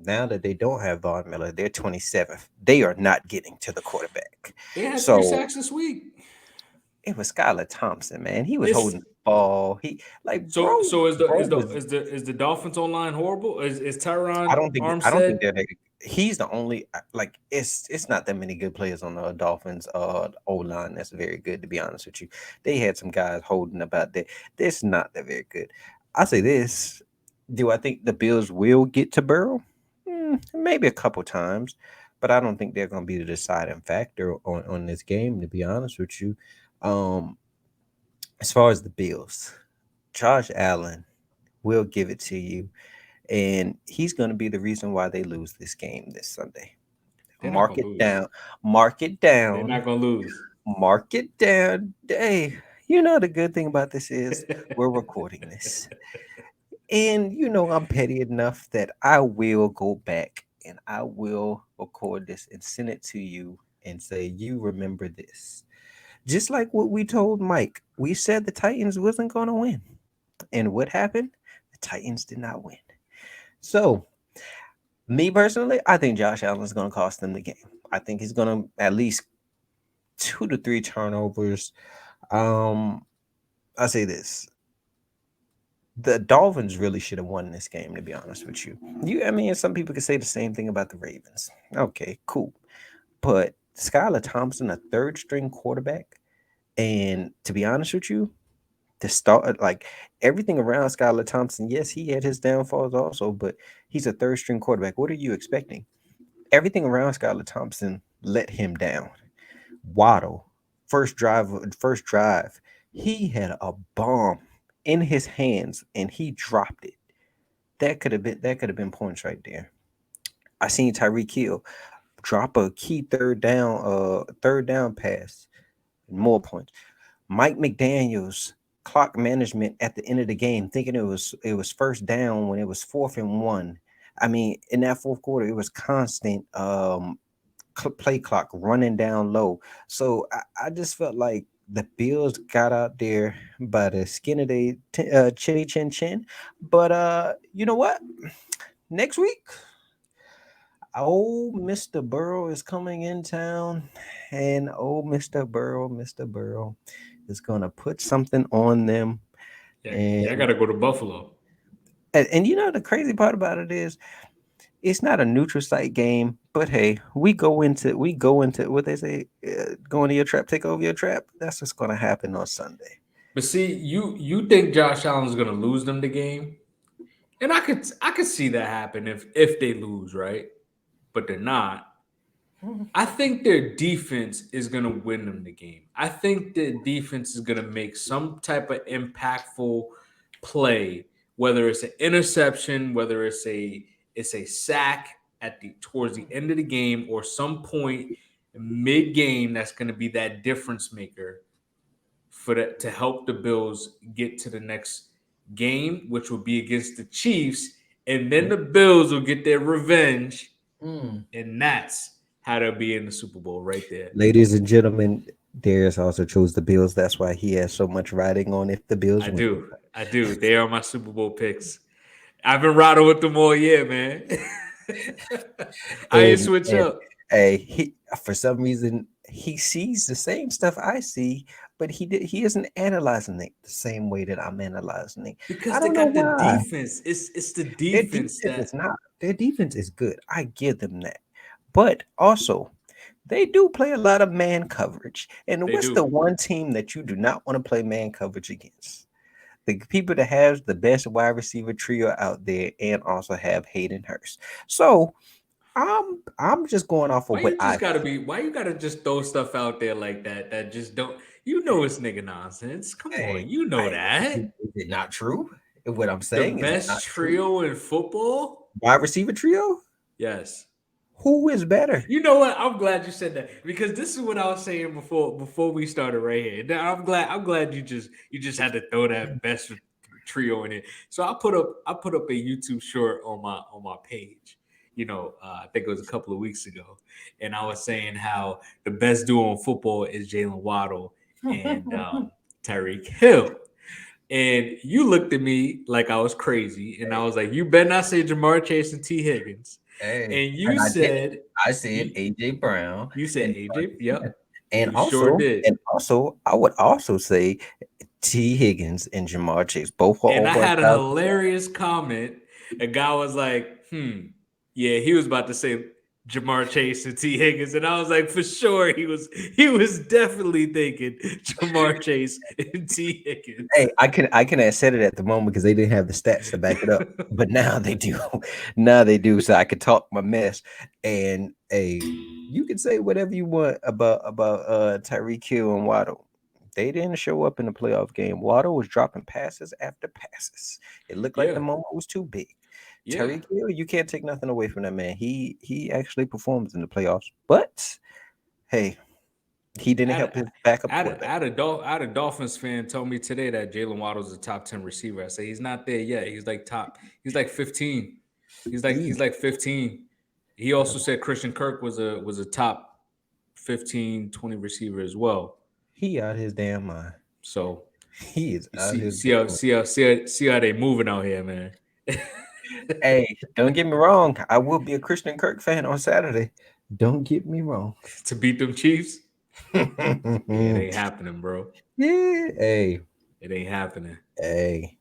Now that they don't have Von Miller, they're 27th. They are not getting to the quarterback. They had three So sacks this week. it was Skylar Thompson, man. He was It's holding the ball. He like so is the bro is the was is the is the Dolphins online horrible? Is Tyron I don't think Armstead? they're that he's the only like it's not that many good players on the Dolphins O line that's very good to be honest with you. They had some guys holding about that. That's not that very good. I say this. Do I think the Bills will get to Burrow? Maybe a couple times, but I don't think they're going to be the deciding factor on this game. To be honest with you, um, as far as the Bills, Josh Allen will give it to you, and he's going to be the reason why they lose this game this Sunday. They're not Mark gonna it lose. down, mark it They're down, not gonna lose. mark it down. Hey, you know the good thing about this is we're recording this. And you know I'm petty enough that I will go back and I will record this and send it to you and say, you remember this. Just like what we told Mike. We said the Titans wasn't gonna win. And what happened? The Titans did not win. So me personally, I think Josh Allen is gonna cost them the game. I think he's gonna at least 2 to 3 turnovers. Um, I say this: the Dolphins really should have won this game. To be honest with you, I mean, some people could say the same thing about the Ravens. Okay, cool, but Skylar Thompson, a third string quarterback, and to be honest with you, to start like everything around Skylar Thompson, yes, he had his downfalls also, but he's a third string quarterback. What are you expecting? Everything around Skylar Thompson let him down. Waddle, first drive, he had a bomb in his hands and he dropped it. That could have been points right there. I seen Tyreek Hill drop a key third down pass, more points. Mike McDaniel's clock management at the end of the game, thinking it was first down when it was 4th and 1. I mean, in that fourth quarter, it was constant play clock running down low. So I just felt like the Bills got out there by the skin of their chinny chin chin. But you know what? Next week, old Mr. Burrow is coming in town, and old Mr. Burrow is gonna put something on them. Yeah, yeah, I And gotta go to Buffalo. and you know the crazy part about it is it's not a neutral site game, but hey, we go into what they say, go into your trap, take over your trap. That's what's gonna happen on Sunday. But see, you think Josh Allen's gonna lose them the game, and I could see that happen if they lose, right? But they're not. I think their defense is going to win them the game. I think the defense is going to make some type of impactful play, whether it's an interception, whether it's a sack at the towards the end of the game or some point mid game that's going to be that difference maker for that to help the Bills get to the next game, which will be against the Chiefs, and then the Bills will get their revenge, Mm. and that's how they'll be in the Super Bowl right there. Ladies and gentlemen, Darius also chose the Bills. That's why he has so much riding on if the Bills I win. do. I do. They are my Super Bowl picks. I've been riding with them all year, man. I ain't switch And up. he for some reason he sees the same stuff I see, but he isn't analyzing it the same way that I'm analyzing it. I Because they don't know got the why. defense. It's the Their defense defense that is not. Their defense is good. I give them that. But also, they do play a lot of man coverage. And they what's the do. one team that you do not want to play man coverage against? The people that has the best wide receiver trio out there and also have Hayden Hurst. So I'm just going off of Why what you I just gotta see. be why you gotta just throw stuff out there like that that just don't you know it's nigga nonsense. Come Hey, on, you know that. is it not true? What I'm The saying is it not best true? trio in football? Wide receiver trio? Yes. Who is better? You know what? I'm glad you said that because this is what I was saying before we started right here. Now, I'm glad you just had to throw that best trio in it. So I put up a YouTube short on my page. I think it was a couple of weeks ago, and I was saying how the best duo in football is Jalen Waddle and Tyreek Hill. And you looked at me like I was crazy, and I was like, "You better not say Jamar Chase and T. Higgins." Hey, And and I did. I said you AJ Brown you said and AJ. Yep, and you sure also did. and also I would also say T. Higgins and Jamar Chase both were And I over a had a thousand. hilarious comment. A guy was like, yeah, he was about to say Jamar Chase and T. Higgins. And I was like, for sure, he was definitely thinking Jamar Chase and T. Higgins. Hey, I can have said it at the moment because they didn't have the stats to back it up, but now they do. Now they do, so I could talk my mess. And hey, you can say whatever you want about Tyreek Hill and Waddle. They didn't show up in the playoff game. Waddle was dropping passes after passes. It looked like the Yeah, moment was too big. yeah. Tyreek Hill, you can't take nothing away from that man. He actually performs in the playoffs, but hey, he didn't I had, help a, his backup I had, a, quarterback. I had a Dolphins fan told me today that Jalen Waddle's a top 10 receiver. I say he's not there yet. He's like 15. He's He like 15. He also said Christian Kirk was a top 15, 20 receiver as well. he out his damn mind. So He is you out see his see how damn. see how see how, see how they moving out here, man. Hey, don't get me wrong. I will be a Christian Kirk fan on Saturday. Don't get me wrong. To beat them Chiefs, yeah, it Yeah. ain't happening, bro. Hey, It ain't happening. hey.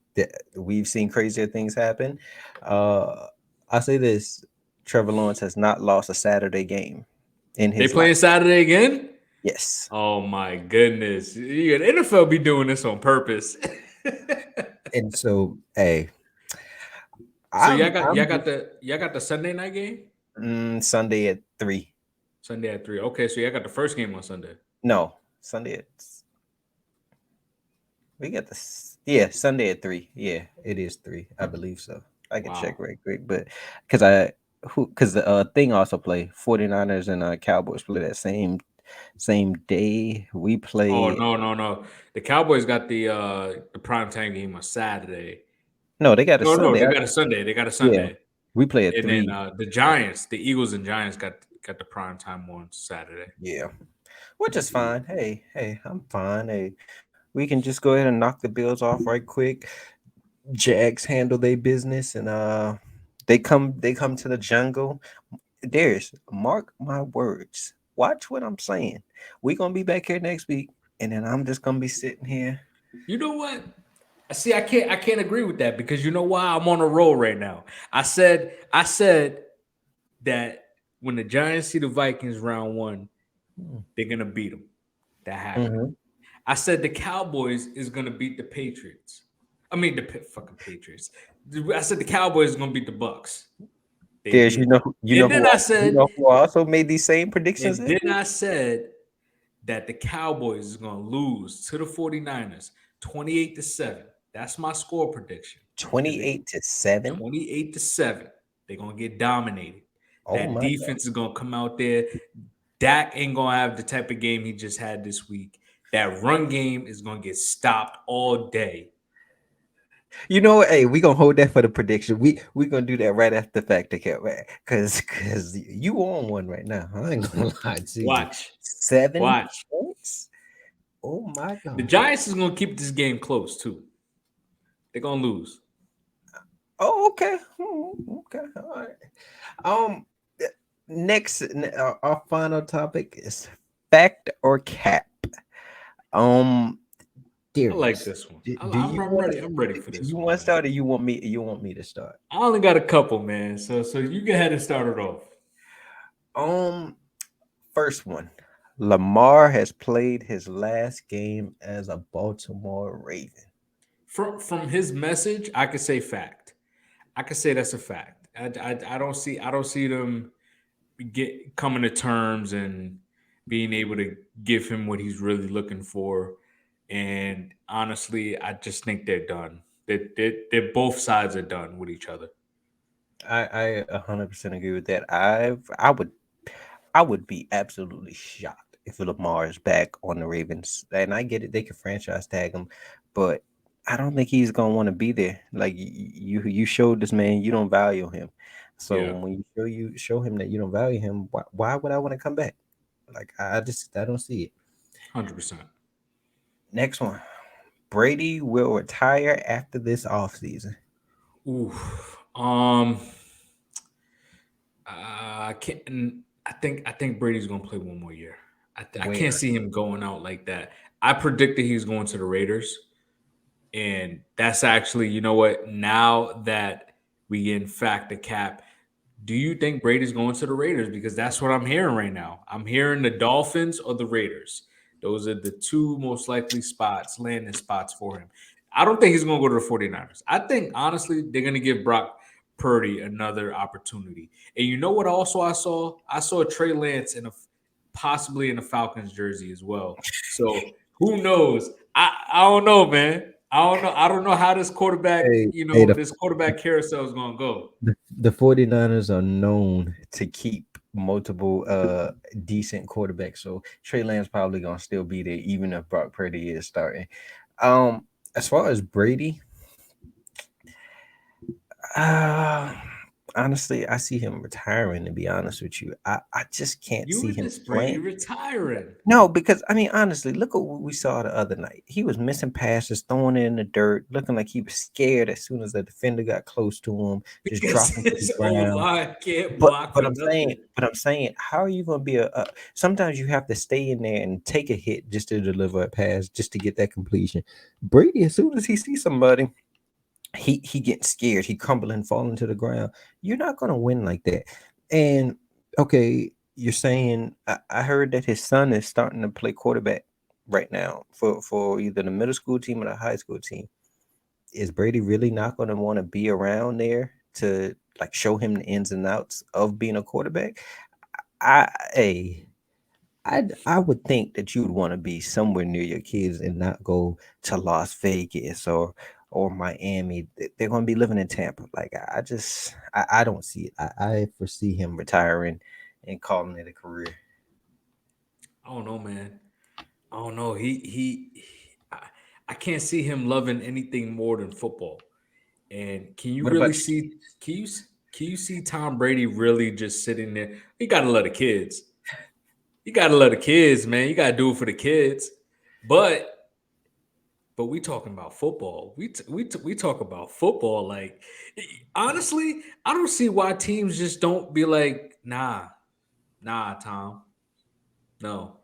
We've seen crazier things happen. Uh, I say this: Trevor Lawrence has not lost a Saturday game in They his life. playing Saturday again? Yes, Oh my goodness. Yeah, the NFL be doing this on purpose. and so hey, So I'm just y'all got the Sunday night game? Sunday at 3. Sunday at 3. Okay, so y'all got the first game on Sunday. No, Sunday at we got this. Yeah, Sunday at 3. Yeah, it is 3. I believe so. I can check Wow. right quick, but because the thing also play 49ers and Cowboys play that same day. We Oh play. no, no, no. The Cowboys got the primetime game on Saturday. No, they got a No, no, Sunday. they got a Sunday. They got a Yeah, Sunday. we play at And then 3. the Giants, the Eagles and Giants got the prime time on Saturday. Yeah, which is fine. Hey, I'm fine. Hey, we can just go ahead and knock the Bills off right quick. Jags handle their business, and they come to the jungle. Darius, mark my words. Watch what I'm saying. We're gonna be back here next week, and then I'm just gonna be sitting here. You know what? See, I can't agree with that because you know why I'm on a roll right now. I said that when the Giants see the Vikings round one, they're gonna beat them. That happened. Mm-hmm. I said the Cowboys is gonna beat the Patriots. I mean the fucking Patriots. I said the Cowboys is gonna beat the Bucks. They Darius, did. And then I you said, know who also made these same predictions and as then me? I said that the Cowboys is gonna lose to the 49ers 28-7. That's my score prediction. Because they 28-7. 28-7. They're gonna get dominated. Oh That my God! defense is gonna come out there. Dak ain't gonna have the type of game he just had this week. That run game is gonna get stopped all day. You know what? Hey, we gonna hold that for the prediction. We gonna do that right after the fact account, man. Cause you on one right now. I ain't gonna lie to you. Watch, 7 watch. points. Oh my The God. Giants is gonna keep this game close too. They're gonna lose. Oh, okay. Okay. All right. Um, next, our final topic is fact or cap. Um, I like Darius, this one. do I'm, you I'm want ready. I'm ready for do this you one, want to man. start or you want me to start? I only got a couple, man. So you go ahead and start it off. Um, First one. Lamar has played his last game as a Baltimore Raven. From his message, I could say fact. I could say that's a fact. I don't see them get coming to terms and being able to give him what he's really looking for. And honestly, I just think they're done. They're both sides are done with each other. I 100% agree with that. I would be absolutely shocked if Lamar is back on the Ravens. And I get it, they can franchise tag him, but I don't think he's gonna want to be there. Like you showed this man you don't value him. So Yeah, when you show him that you don't value him, why would I want to come back? Like I don't see it. 100%. Next one. Brady will retire after this offseason. Ooh, um, I can't. I think Brady's gonna play one more year. I can't Where? see him going out like that. I predicted he's going to the Raiders, and that's actually, you know what? Now that we in fact the cap, do you think Brady's going to the Raiders? Because that's what I'm hearing right now. I'm hearing the Dolphins or the Raiders. Those are the two most likely spots, landing spots for him. I don't think he's going to go to the 49ers. I think, honestly, they're going to give Brock Purdy another opportunity. And you know what also I saw? I saw Trey Lance possibly in a Falcons jersey as well. So who knows? I don't know, man. I don't know. I don't know how this quarterback, Hey, hey, this quarterback carousel is going to go. the 49ers are known to keep multiple decent quarterbacks. So Trey Lance probably gonna still be there even if Brock Purdy is starting. Um as far as Brady, uh honestly, I see him retiring, to be honest with you. I just can't You see and him this Brady playing. retiring. No, because I mean, honestly, look at what we saw the other night. He was missing passes, throwing it in the dirt, looking like he was scared as soon as the defender got close to him, just Because dropping to the his old ground. line can't But block but for I'm saying, nothing. how are you going to be a? Sometimes you have to stay in there and take a hit just to deliver a pass, just to get that completion. Brady, as soon as he sees somebody, he gets scared. He crumbling, falling to the ground. You're not going to win like that. And okay, you're saying I heard that his son is starting to play quarterback right now for either the middle school team or the high school team. Is Brady really not going to want to be around there to like show him the ins and outs of being a quarterback? I hey, I would think that you would want to be somewhere near your kids and not go to Las Vegas or Miami. They're going to be living in Tampa. Like I don't see it. I foresee him retiring and calling it a career. I don't know, man. I don't know. I, I can't see him loving anything more than football. And can you What really about see? Can you see Tom Brady really just sitting there? You got to let the kids. You got to let the kids, man. You got to do it for the kids. But we talking about football. We talk about football. Like, honestly, I don't see why teams just don't be like, nah, Tom, no.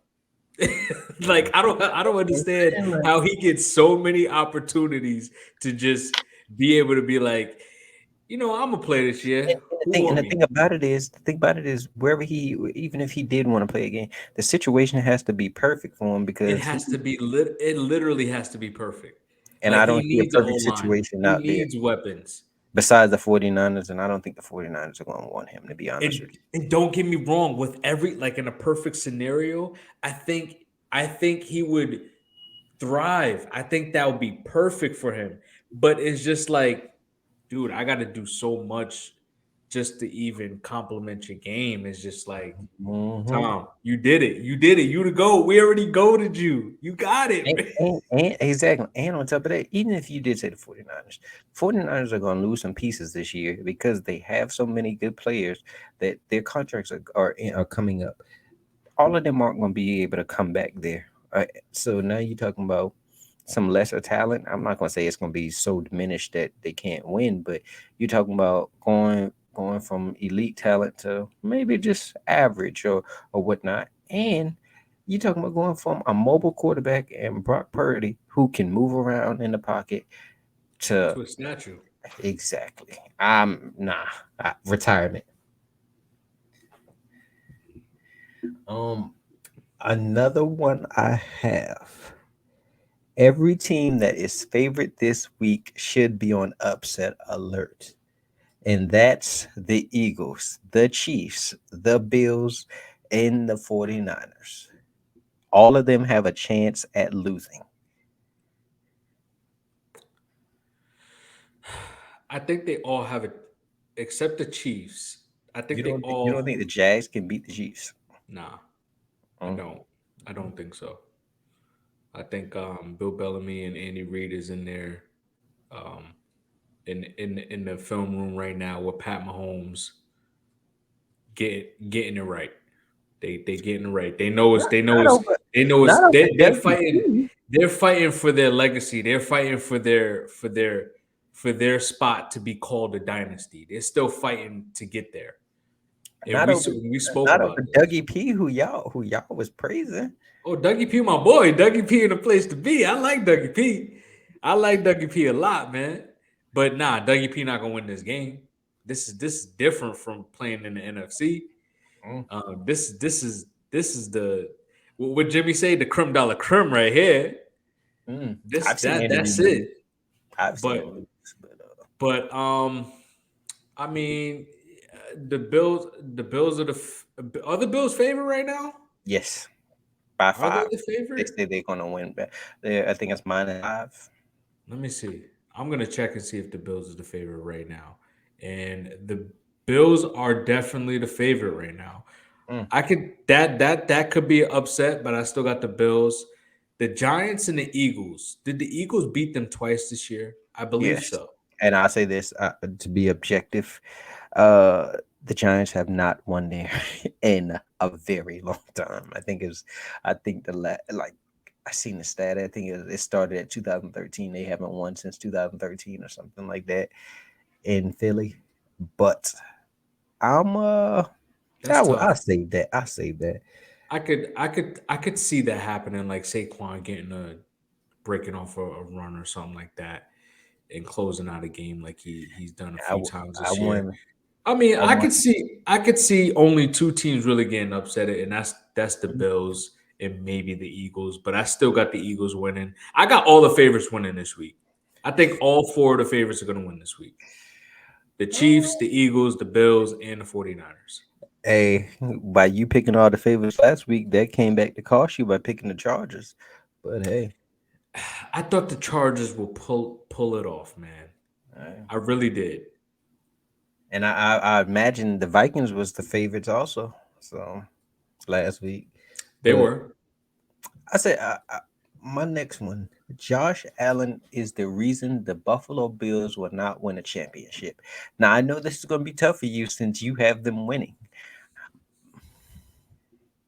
Like, I don't understand you? how he gets so many opportunities to just be able to be like, I'm gonna play this year. Who And want the me? thing about it is, wherever he, even if he did want to play a game, the situation has to be perfect for him It because he, has to be it literally has to be perfect. and Like, I he don't see a needs a O perfect line. situation He out there needs weapons. besides the 49ers, and I don't think the 49ers are going to want him, to be honest with And don't get me wrong, with every, like, in a perfect scenario, I think he would thrive. I think that would be perfect for him. But it's just like, dude, I got to do so much just to even compliment your game. It's just like, you. Hmm. Tom, you did it. You did it. You the go. We already goaded you. You got it. And exactly. And on top of that, even if you did say the 49ers are going to lose some pieces this year because they have so many good players that their contracts are coming up. All of them aren't going to be able to come back there. So now you're talking about some lesser talent. I'm not going to say it's going to be so diminished that they can't win, but you're talking about going from elite talent to maybe just average or whatnot. And you're talking about going from a mobile quarterback and Brock Purdy who can move around in the pocket to To a statue. exactly. Nah, retirement. Um, Another one I have. Every team that is favorite this week should be on upset alert. And that's the Eagles, the Chiefs, the Bills, and the 49ers. All of them have a chance at losing. I think they all have it, except the Chiefs. I think they You don't think all. the Jags can beat the Chiefs? Nah, I Mm. don't. I don't think so. I think Bill Bellamy and Andy Reid is in there, um, in the film room right now with Pat Mahomes getting it right. They getting it right. Not over, not over They're fighting. MVP. They're fighting for their legacy. They're fighting for their spot to be called a dynasty. They're still fighting to get there. and Not over, we spoke not about over this. Dougie P, who y'all was praising. Oh, Dougie P, my boy. Dougie P in the place to be. I like Dougie P. I like Dougie P a lot, man. But nah, Dougie P not gonna win this game. This is different from playing in the NFC. Mm, This is the what Jimmy say, the creme de la creme right here. This I've seen Andy that's Reid it. lose. I've seen But him lose, but I mean, the Bills are the Bills favorite right now. yes, by Are they 5. the They favorite? say they're gonna win. But I think it's -5. Let me see. I'm gonna check and see if the Bills is the favorite right now. And the Bills are definitely the favorite right now. Mm, I could that could be an upset, but I still got the Bills. The Giants and the Eagles. Did the Eagles beat them twice this year? I believe yes, so. and I say this to be objective. Uh, the Giants have not won there in a very long time. I think like I seen the stat. I think it started at 2013. They haven't won since 2013 or something like that in Philly. But I'm That's I tough. save that. I save that. I could see that happening, like Saquon getting a breaking off a run or something like that and closing out a game like he's done a I few w- times I this year. won. I mean, I won. I could see only two teams really getting upset, and that's the Bills and maybe the Eagles. But I still got the Eagles winning. I got all the favorites winning this week. I think all four of the favorites are going to win this week. The Chiefs, the Eagles, the Bills, and the 49ers. Hey, by you picking all the favorites last week, that came back to cost you by picking the Chargers. But hey, I thought the Chargers will pull it off, man. uh, I really did. and I imagine the Vikings was the favorites also. So last week, They but were. I said my next one, Josh Allen is the reason the Buffalo Bills will not win a championship. Now I know this is going to be tough for you since you have them winning.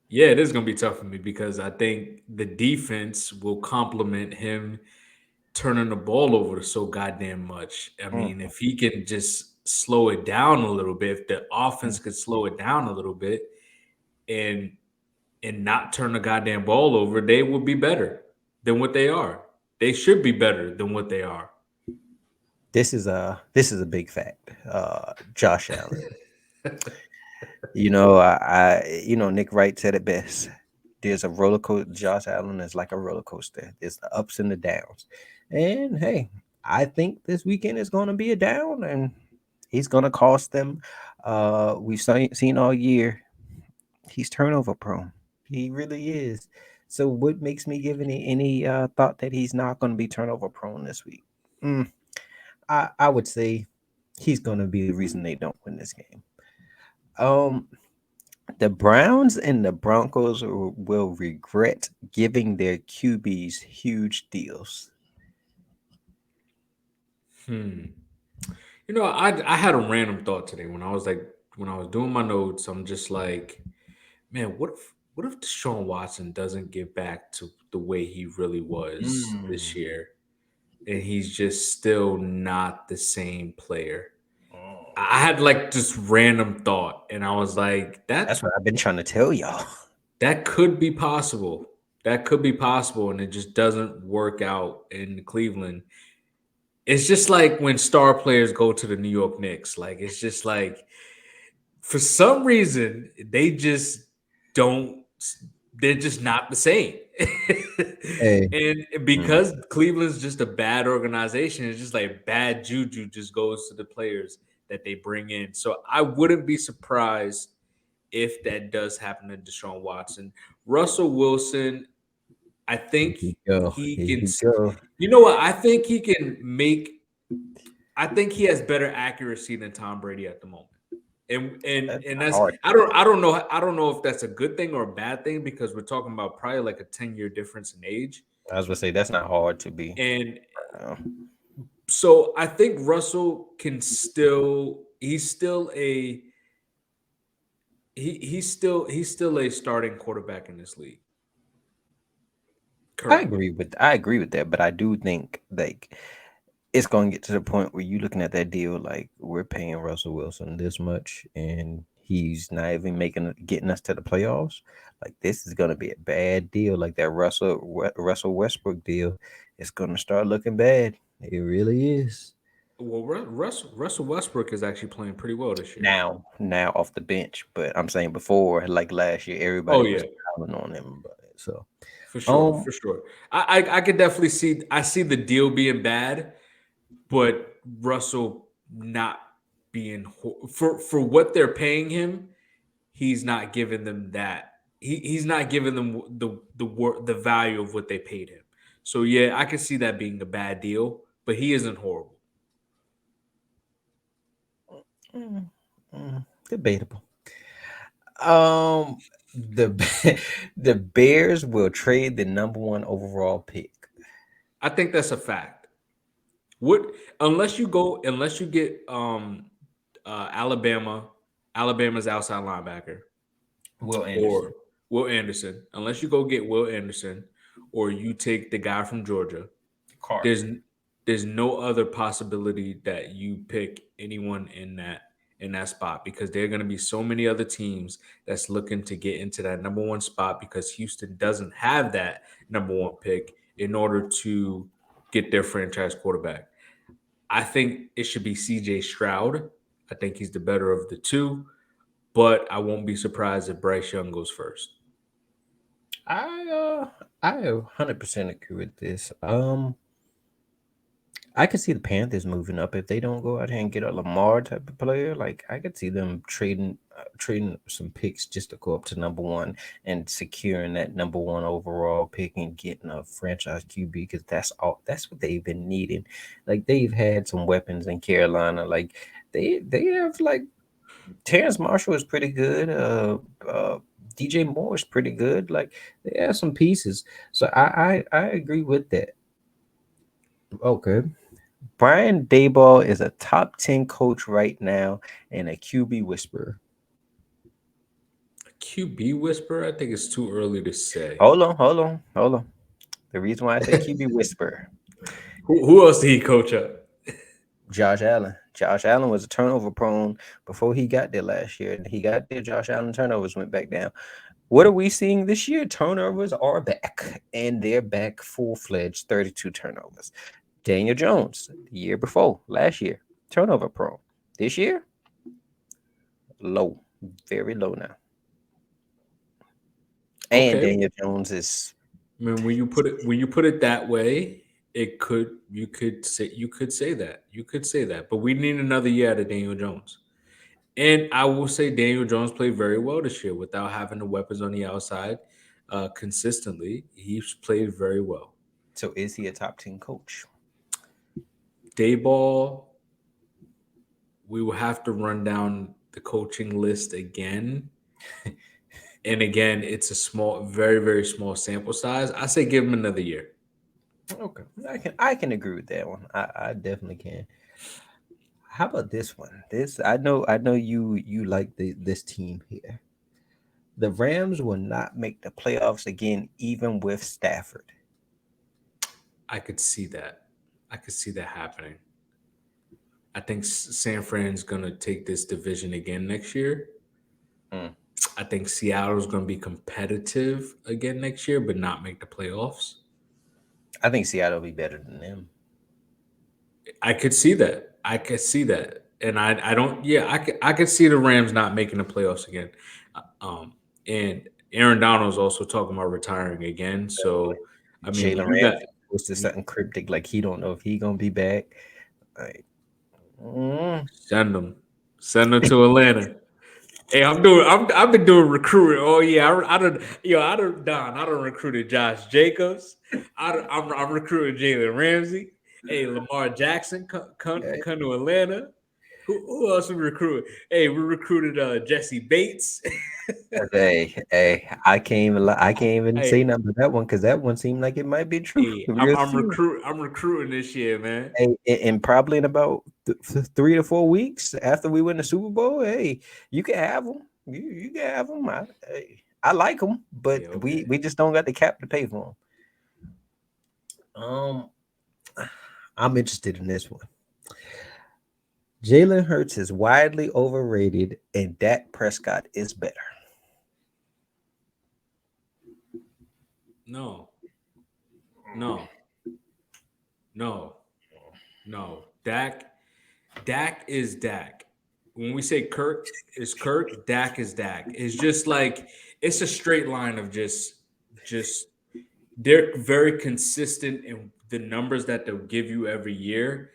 Yeah, it is going to be tough for me because I think the defense will complement him turning the ball over so goddamn much. I mean, Mm, if he can just slow it down a little bit, if the mm. offense could slow it down a little bit and not turn the goddamn ball over, they will be better than what they are. They should be better than what they are. This is a big fact. Josh Allen. Nick Wright said it best. There's a roller coaster. Josh Allen is like a roller coaster. There's the ups and the downs. And hey, I think this weekend is going to be a down, and he's going to cost them. We've seen all year he's turnover prone. He really is. So what makes me give any thought that he's not going to be turnover prone this week? Mm, I would say he's going to be the reason they don't win this game. Um, The Browns and the Broncos will regret giving their QBs huge deals. Hmm. I had a random thought today when I was doing my notes. I'm just like, man, what if Deshaun Watson doesn't get back to the way he really was this Mm. year, and he's just still not the same player? Mm. I had like this random thought, and I was like, That's what I've been trying to tell y'all. that could be possible. That could be possible, and it just doesn't work out in Cleveland. It's just like when star players go to the New York Knicks. Like it's just like for some reason they just don't. They're just not the same. Hey. And Mm. because Cleveland's just a bad organization, it's just like bad juju just goes to the players that they bring in. So I wouldn't be surprised if that does happen to Deshaun Watson. Russell Wilson, I Here think we go. he Here can. we go. You know what? I think he can make. I think he has better accuracy than Tom Brady at the moment. That's And not that's hard. I don't know if that's a good thing or a bad thing because we're talking about probably like a 10-year difference in age. I was gonna say that's not hard to be. And Uh, so I think Russell can still he's still a starting quarterback in this league currently. I agree with that, but I do think like it's gonna get to the point where you looking at that deal like we're paying Russell Wilson this much and He's not even getting us to the playoffs. Like this is gonna be a bad deal. Like that Russell Westbrook deal, it's gonna start looking bad. It really is. Well, Russell Westbrook is actually playing pretty well this year. Now off the bench, but I'm saying before, like last year, Oh everybody was yeah, piling on him. But so, for sure, um, for sure. I could definitely see. I see the deal being bad, but Russell not being for what they're paying him. He's not giving them that. He's not giving them the value of what they paid him. So yeah, I can see that being a bad deal, but he isn't horrible. mm, debatable. Um, the the Bears will trade the number one overall pick. I think that's a fact. What unless you get Alabama's outside linebacker Will or Anderson, Will Anderson, unless you go get Will Anderson or you take the guy from Georgia, Carter. there's there's no other possibility that you pick anyone in that spot because there are going to be so many other teams that's looking to get into that number one spot because Houston doesn't have that number one pick in order to get their franchise quarterback. I think it should be CJ Stroud. I think he's the better of the two, but I won't be surprised if Bryce Young goes first. I 100% agree with this. I could see the Panthers moving up if they don't go out here and get a Lamar type of player. Like I could see them trading some picks just to go up to number one and securing that number one overall pick and getting a franchise QB because that's all. That's what they've been needing. Like they've had some weapons in Carolina. Like they have like Terrence Marshall is pretty good. DJ Moore is pretty good. Like they have some pieces. So I agree with that. Okay. Brian Dayball is a top 10 coach right now and a QB whisperer. QB whisper, I think it's too early to say. Hold on. The reason why I say QB whisperer, Who else did he coach up? Josh Allen. Josh Allen was a turnover prone before he got there last year. He got there, Josh Allen turnovers went back down. What are we seeing this year? Turnovers are back, and they're back full fledged 32 turnovers. Daniel Jones, the year before, last year, turnover prone. This year, low, very low now. And Okay. Daniel Jones is I mean, when you put it that way, it could you could say that. You could say that. But we need another year out of Daniel Jones. And I will say Daniel Jones played very well this year without having the weapons on the outside consistently. He's played very well. so is he a top 10 coach? Dayball, we will have to run down the coaching list again. And again, it's a small, very, very small sample size. I say give him another year. Okay. I can agree with that one. I definitely can. How about this one? This I know you like this team here. The Rams will not make the playoffs again, even with Stafford. I could see that. I could see that happening. I think San Fran's going to take this division again next year. Mm. I think Seattle's going to be competitive again next year, but not make the playoffs. I think Seattle will be better than them. I could see that. I could see that. And I don't, yeah, I could see the Rams not making the playoffs again. And Aaron Donald's also talking about retiring again. So, I mean, when Jalen you got, Ramsey posted you something cryptic like he don't know if he gonna be back. Like, mm, send them to Atlanta. Hey, I've been doing recruiting. Oh yeah, I don't recruited Josh Jacobs. I'm recruiting Jalen Ramsey. Hey, Lamar Jackson, come to Atlanta. Who else we recruited? Hey, we recruited Jesse Bates. hey, I can't even say hey, nothing about that one because that one seemed like it might be true real soon. I'm recruiting this year, man. Hey, and probably in about 3 to 4 weeks after we win the Super Bowl, hey, you can have them. You can have them. I like them, but Yeah, we okay. we just don't got the cap to pay for them. I'm interested in this one. Jalen Hurts is widely overrated, and Dak Prescott is better. No, no, no, no. Dak is Dak. When we say Kirk is Kirk, Dak is Dak. It's just like it's a straight line of just they're very consistent in the numbers that they'll give you every year,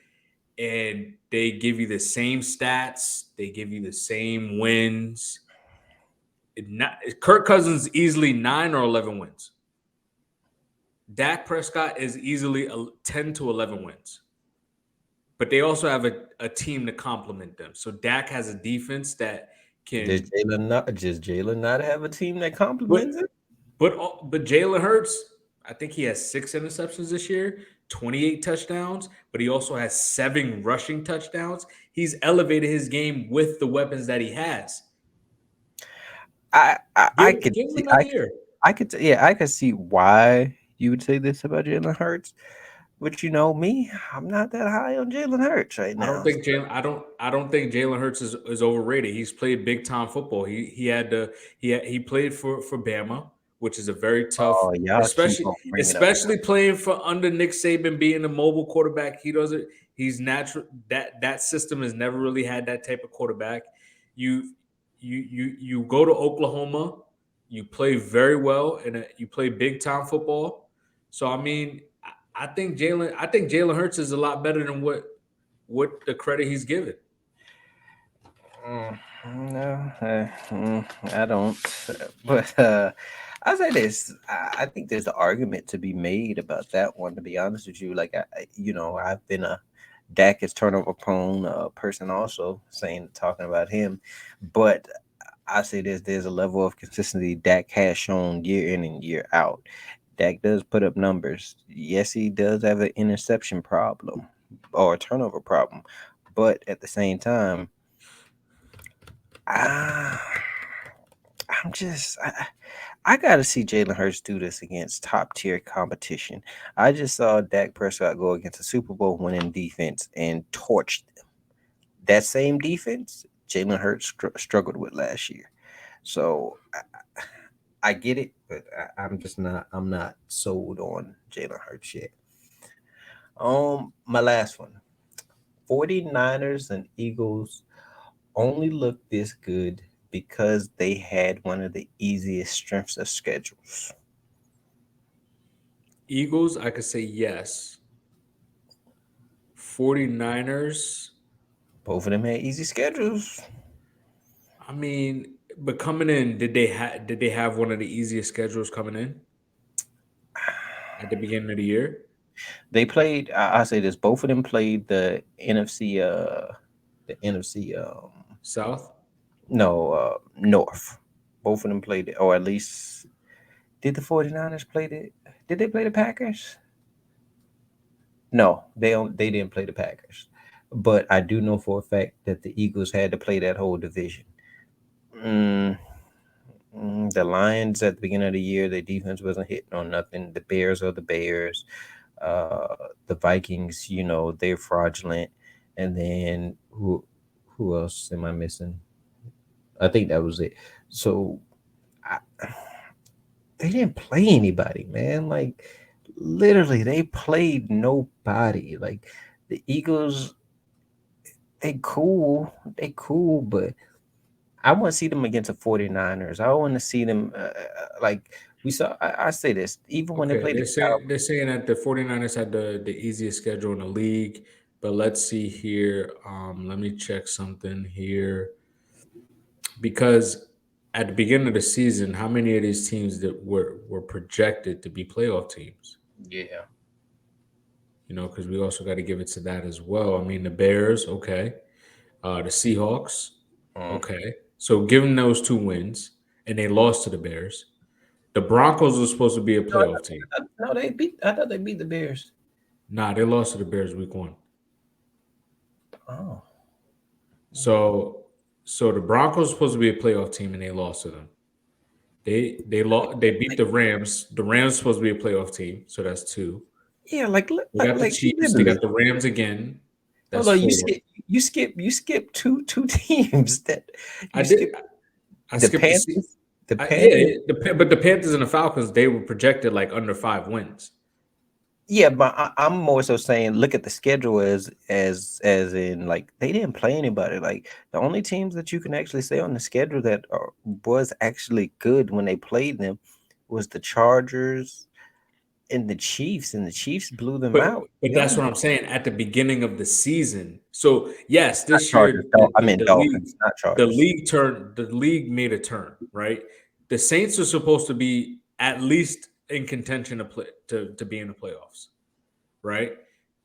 and they give you the same stats, they give you the same wins. Kirk Cousins easily 9 or 11 wins. Dak Prescott is easily 10 to 11 wins. But they also have a team to complement them. So Dak has a defense that Does can, Jalen not have a team that but compliments him? but Jalen Hurts, I think he has 6 interceptions this year, 28 touchdowns, but he also has 7 rushing touchdowns. He's elevated his game with the weapons that he has. I could Give him see another year. I could yeah, I could see why you would say this about Jalen Hurts, but you know me, I'm not that high on Jalen Hurts right I don't now. think Jalen. I don't think Jalen Hurts is overrated. He's played big time football. He played for Bama, which is a very tough, Oh, y'all keep especially on bringing up. especially playing for under Nick Saban being a mobile quarterback. He doesn't. He's natural. That system has never really had that type of quarterback. You you go to Oklahoma. You play very well and you play big time football. So I mean, I think Jalen Hurts is a lot better than what the credit he's given. Mm, no, I don't. But I'll say this: I think there's an argument to be made about that one. To be honest with you, like I've been a Dak is turnover prone person, also saying talking about him, but I say there's a level of consistency Dak has shown year in and year out. Dak does put up numbers. Yes, he does have an interception problem or a turnover problem, but at the same time, I, I'm just I gotta see Jalen Hurts do this against top tier competition. I just saw Dak Prescott go against a Super Bowl winning defense and torched them. That same defense Jalen Hurts struggled with last year. So I get it, but I'm just not. I'm not sold on Jalen Hurts yet. My last one: 49ers and Eagles only look this good because they had one of the easiest strengths of schedules. Eagles, I could say yes. 49ers, Both of them had easy schedules. I mean, but coming in, did they have one of the easiest schedules coming in at the beginning of the year? They played. I say this: both of them played the NFC. The NFC. South? No, North. Both of them played it, or at least did the 49ers play it? Did they play the Packers? No, they didn't play the Packers. But I do know for a fact that the Eagles had to play that whole division. Mm, the Lions at the beginning of the year, their defense wasn't hitting on nothing. The Bears are the Bears. Uh, the Vikings, they're fraudulent. And then who else am I missing? I think that was it. So I, they didn't play anybody, man. Like literally, they played nobody. Like the Eagles, they cool, but I want to see them against the 49ers. I want to see them like we saw. I say this even when they Okay, played the they're saying that the 49ers had the easiest schedule in the league, but let's see here. Let me check something here because at the beginning of the season, how many of these teams that were projected to be playoff teams? Yeah. Because we also got to give it to that as well. I mean, the Bears, okay. The Seahawks, Mm. okay. So given those 2 wins, and they lost to the Bears, the Broncos were supposed to be a No, playoff team. no, they beat. I thought they beat the Bears. Nah, they lost to the Bears week 1. Oh, So so the Broncos were supposed to be a playoff team, and they lost to them. They beat the Rams. The Rams supposed to be a playoff team, so that's 2. yeah. They got the Chiefs. They Literally. got the Rams again. Hold That's on. You 4. said you skip two teams that I you did. skip I the skipped the seat. Panthers. The Yeah, Panthers. but the Panthers and the Falcons, they were projected like under 5 wins. Yeah, but I'm more so saying look at the schedule as in like they didn't play anybody. Like the only teams that you can actually say on the schedule that was actually good when they played them was the Chargers and the Chiefs blew them But out. but that's what I'm saying at the beginning of the season. So yes, Not this Chargers. year I meant Dolphins, not Chargers. the league made a turn, right? The Saints are supposed to be at least in contention to play to be in the playoffs, right?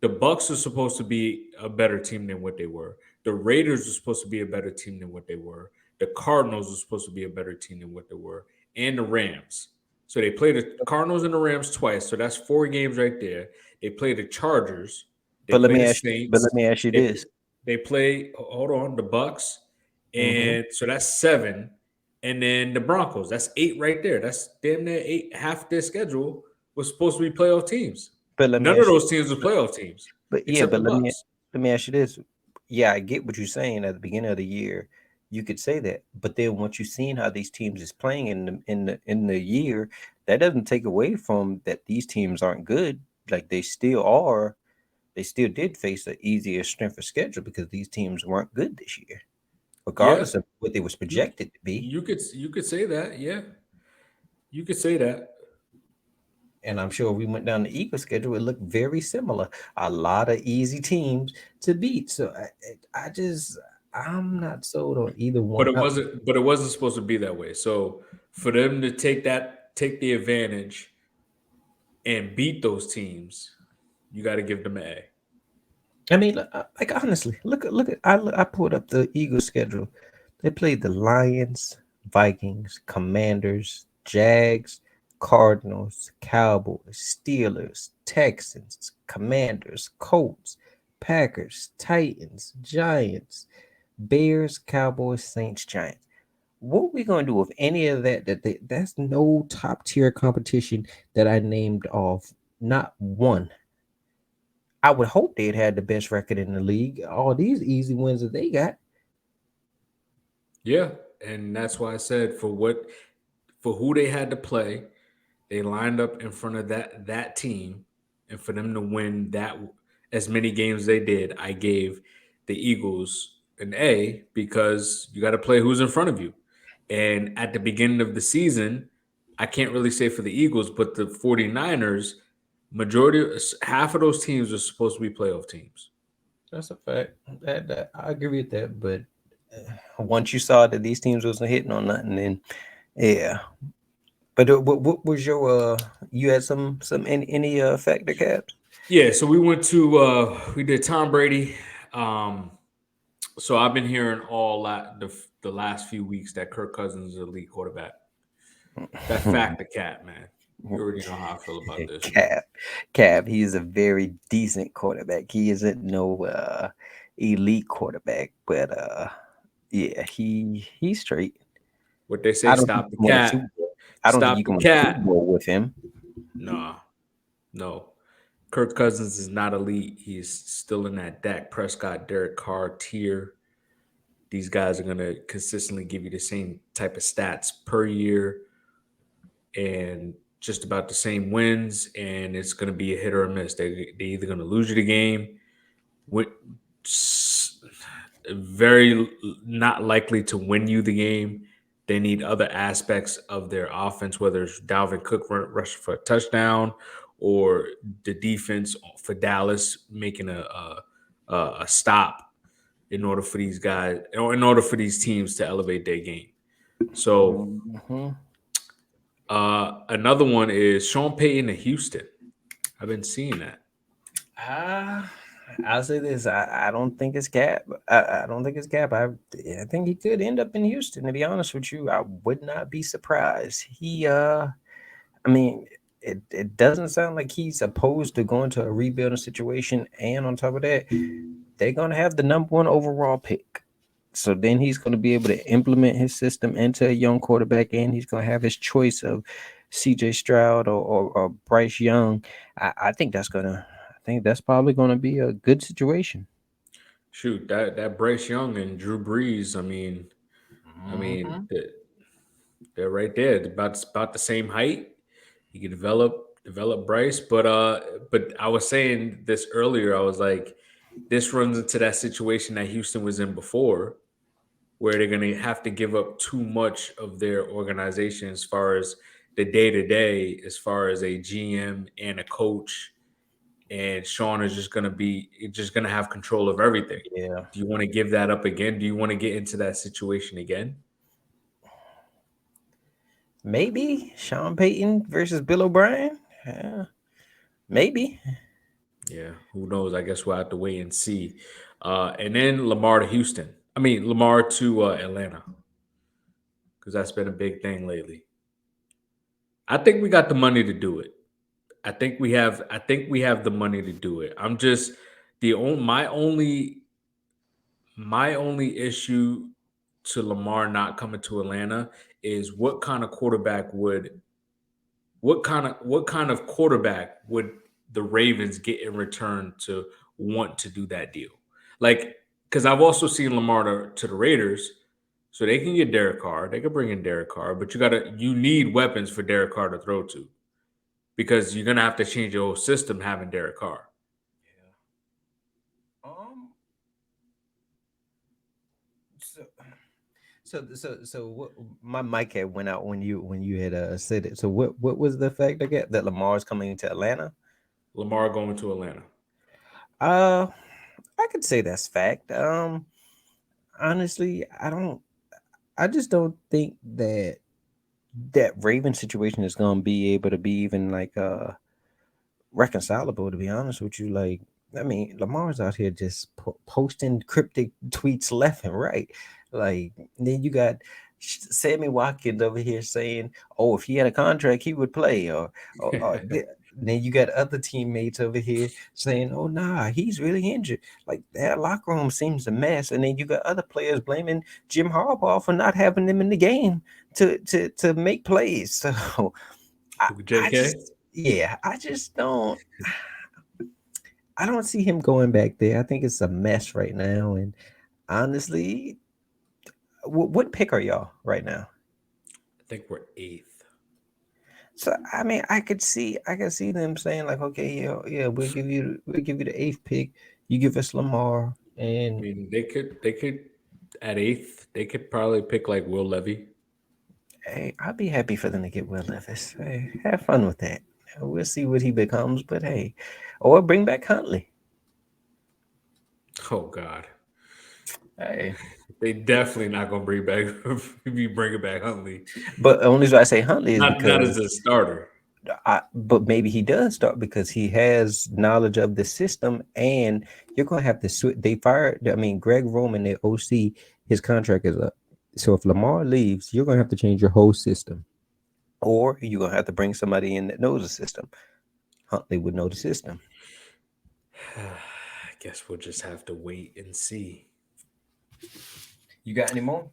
The Bucks are supposed to be a better team than what they were. The Raiders are supposed to be a better team than what they were. The Cardinals are supposed to be a better team than what they were, and the Rams. So they played the Cardinals and the Rams twice. So that's 4 games right there. They play the Chargers. They But let play me the ask you. But Saints. let me ask you They this. they play. Hold on, the Bucks, Hmm. and so that's 7. And then the Broncos. That's 8 right there. That's damn near 8. Half their schedule was supposed to be playoff teams. But let me None of ask you. those teams are playoff teams But yeah, except but the Bucks. let me ask you this. Yeah, I get what you're saying at the beginning of the year. You could say that, but then once you've seen how these teams is playing in the year, that doesn't take away from that these teams aren't good. Like they still are. They still did face an easier strength of schedule because these teams weren't good this year, Yeah, regardless of what they was you projected to be. you could say that. Yeah, you could say that. And I'm sure if we went down the Eagles schedule, it looked very similar. A lot of easy teams to beat. So I'm not sold on either But one it of them. wasn't. But it wasn't supposed to be that way. So for them to take the advantage and beat those teams, you got to give them an A. I mean, like honestly, I pulled up the Eagles schedule. They played the Lions, Vikings, Commanders, Jags, Cardinals, Cowboys, Steelers, Texans, Commanders, Colts, Packers, Titans, Giants, Bears, Cowboys, Saints, Giants. What we gonna do with any of that? That's no top tier competition that I named off. Not one. I would hope they'd had the best record in the league. All these easy wins that they got. Yeah, and that's why I said for who they had to play, they lined up in front of that team, and for them to win that as many games they did, I gave the Eagles an A because you got to play who's in front of you. And at the beginning of the season, I can't really say for the Eagles, but the 49ers, half of those teams are supposed to be playoff teams. That's a fact. That I agree with that. But once you saw that these teams wasn't hitting on nothing, then yeah. But what was your You had any factor caps? Yeah, so we did Tom Brady. Um, so I've been hearing the last few weeks that Kirk Cousins is a elite quarterback. That fact the cat, man. You already know how I feel about this. Cap, Cap. He is a very decent quarterback. He isn't no elite quarterback, but yeah, he's straight. What they I say, don't think stop you the can win a Super cat. Bowl. I don't think you Stop the can win a Super cat. Bowl with him. Nah, no. Kirk Cousins is not elite. He's still in that Dak Prescott, Derek Carr tier. These guys are going to consistently give you the same type of stats per year and just about the same wins. And it's going to be a hit or a miss. They're either going to lose you the game, with very not likely to win you the game. They need other aspects of their offense, whether it's Dalvin Cook rushing for a touchdown or the defense for Dallas making a stop in order for these guys, or in order for these teams to elevate their game. So Hmm. another one is Sean Payton to Houston. I've been seeing that. Ah, I'll say this: I don't think it's Cap. I don't think it's Cap. I think he could end up in Houston. To be honest with you, I would not be surprised. I mean, it doesn't sound like he's opposed to going to a rebuilding situation. And on top of that, they're gonna have the number one overall pick. So then he's going to be able to implement his system into a young quarterback, and he's going to have his choice of C.J. Stroud or Bryce Young. I think that's probably going to be a good situation. Shoot, that Bryce Young and Drew Brees. I mean, Hmm. they're right there. They're about the same height. You can develop Bryce, but I was saying this earlier. I was like, this runs into that situation that Houston was in before, where they're gonna have to give up too much of their organization as far as the day to day, as far as a GM and a coach. And Sean is just gonna have control of everything. Yeah, Do you want to give that up again? Do you want to get into that situation again? maybe Sean Payton versus Bill O'Brien. Yeah, maybe. Yeah, who knows? I guess we'll have to wait and see. And then Lamar to Houston. I mean, Lamar to Atlanta, because that's been a big thing lately. I think we got the money to do it. I think we have the money to do it. I'm just the only my only issue to Lamar not coming to Atlanta is what kind of quarterback would the Ravens get in return to want to do that deal? Like, because I've also seen Lamar to the Raiders, so they can get Derek Carr, they can bring in Derek Carr, but you need weapons for Derek Carr to throw to because you're gonna have to change your whole system having Derek Carr. Yeah. Um. So, so what? My mic had went out when you had said it. So what was the fact again that Lamar's coming to Atlanta? Lamar going to Atlanta. Uh, I could say that's fact. Honestly, I don't. I just don't think that Raven situation is gonna be able to be even like reconcilable, to be honest with you. Like, I mean, Lamar's out here just posting cryptic tweets left and right. Like, then you got Sammy Watkins over here saying, "Oh, if he had a contract, he would play," then you got other teammates over here saying, "Oh, nah, he's really injured." Like that locker room seems a mess, and then you got other players blaming Jim Harbaugh for not having them in the game to make plays. So I JK. just yeah, I don't see him going back there. I think it's a mess right now. And honestly, what pick are y'all right now? I think we're eighth. So I mean, I could see them saying like, okay, yeah, yeah, we'll give you the eighth pick. You give us Lamar, I and mean, they could at eighth they could probably pick like Will Levy. hey, I'd be happy for them to get Will Levis. Hey, have fun with that. We'll see what he becomes, but hey, or bring back Huntley. Oh God. Hey, They definitely not gonna bring back be bringing back Huntley. but the only reason I say Huntley is Not as because a starter. but maybe he does start because he has knowledge of the system, and you're gonna have to switch. They fired. I mean, Greg Roman, their OC, his contract is up. So if Lamar leaves, you're gonna have to change your whole system, or you're gonna have to bring somebody in that knows the system. Huntley would know the system. I guess we'll just have to wait and see. You got any more?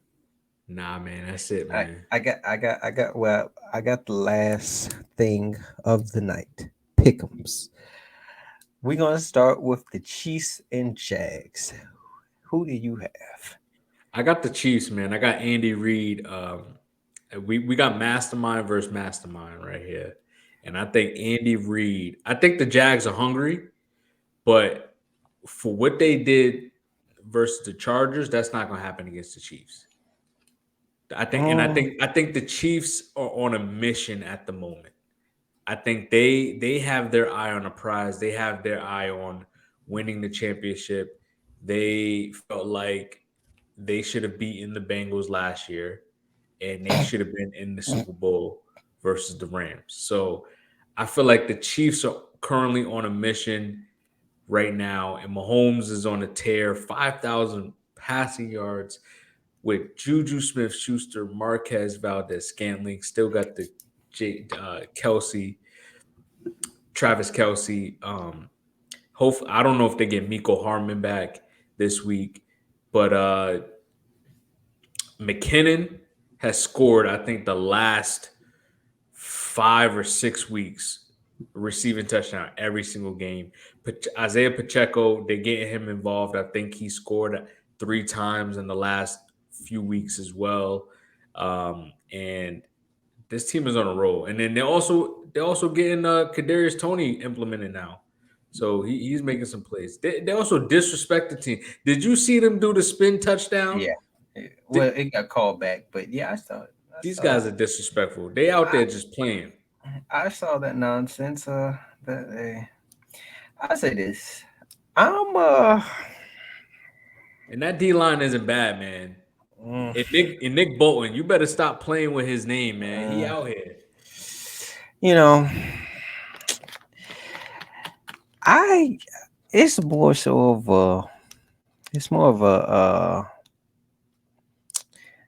Nah, man, that's it, I, man. I got the last thing of the night. Pick'ems. We're gonna start with the Chiefs and Jags. Who do you have? I got the Chiefs, man. I got Andy Reid. We got mastermind versus mastermind right here, and I think Andy Reid. I think the Jags are hungry, but for what they did versus the Chargers, that's not going to happen against the Chiefs. Um, I think the Chiefs are on a mission at the moment. I think they have their eye on a prize. They have their eye on winning the championship. They felt like they should have beaten the Bengals last year, and they should have been in the Super Bowl versus the Rams. So I feel like the Chiefs are currently on a mission right now, and Mahomes is on a tear, 5,000 passing yards with Juju Smith Schuster, Marquez Valdez Scantling, still got the Kelsey, Travis Kelsey. I don't know if they get Miko Harmon back this week, but McKinnon has scored, I think, the last 5 or 6 weeks receiving touchdown every single game. Isaiah Pacheco, they're getting him involved. I think he scored 3 times in the last few weeks as well. And this team is on a roll. And then they're also getting Kadarius Tony implemented now. So he's making some plays. They also disrespect the team. Did you see them do the spin touchdown? Yeah. Th- Well, it got called back, but yeah, I saw it. I These saw it. guys are disrespectful. They out there just playing. I saw that nonsense. That I say this. I'm And that D line isn't bad, man. mm, And Nick Bolton, you better stop playing with his name, man. He mm, out here. you know, I it's more so of a it's more of a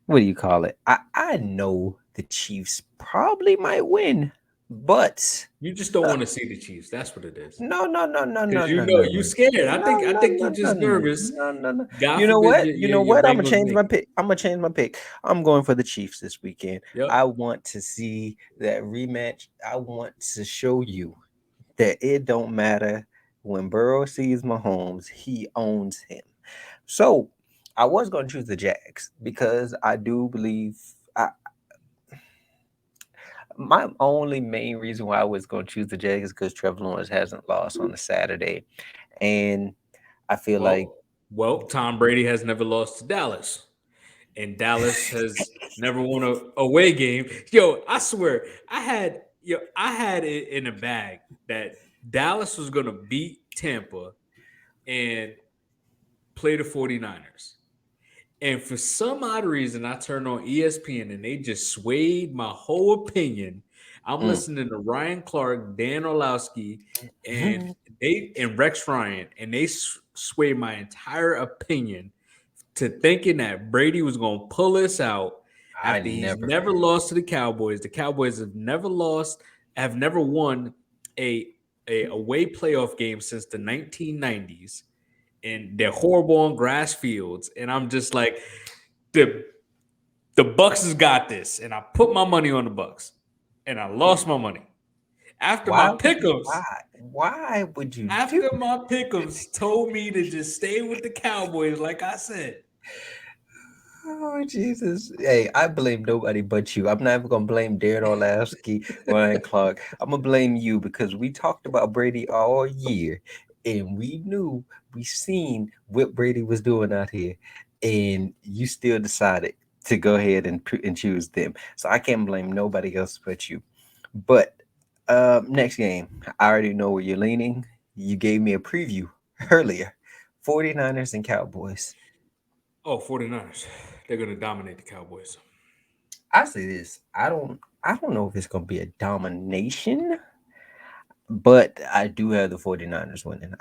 what do you call it? I know the Chiefs probably might win, but You just don't want to see the Chiefs. That's what it is. no, no, no, no, no, Because you no, know no, you no. scared. I No, think I no, think no, you're no, just no, nervous. no, no, no. God You know forbid what? your You your, know your what? I'm gonna Bengals change make my it. pick. I'm gonna change my pick. I'm going for the Chiefs this weekend. Yep. I want to see that rematch. I want to show you that it don't matter when Burrow sees Mahomes, he owns him. So I was going to choose the Jags because I do believe my only main reason why I was going to choose the Jags is because Trevor Lawrence hasn't lost on a Saturday, and I feel like Well, Tom Brady has never lost to Dallas, and Dallas has never won a away game. Yo, I swear, I had it in a bag that Dallas was gonna beat Tampa and play the 49ers. And for some odd reason, I turned on ESPN and they just swayed my whole opinion. I'm mm, listening to Ryan Clark, Dan Orlowski, and mhm, Rex Ryan, and they swayed my entire opinion to thinking that Brady was going to pull this out I after he's never. never lost to the Cowboys. The Cowboys have never won a away playoff game since the 1990s, and they're horrible on grass fields. And I'm just like, the the Bucks has got this, and I put my money on the Bucks, and I lost my money after Why my would you? pickums. Why would you do? After my pickums told me to just stay with the Cowboys, like I said. Oh Jesus! Hey, I blame nobody but you. I'm not even gonna blame Darren Orlovsky, Ryan Clark. I'm gonna blame you because we talked about Brady all year, and we knew, we seen what Brady was doing out here, and you still decided to go ahead and choose them. So I can't blame nobody else but you. But next game, I already know where you're leaning. You gave me a preview earlier. 49ers and Cowboys. Oh, 49ers. They're going to dominate the Cowboys. I say this. I don't know if it's gonna be a domination, but I do have the 49ers winning.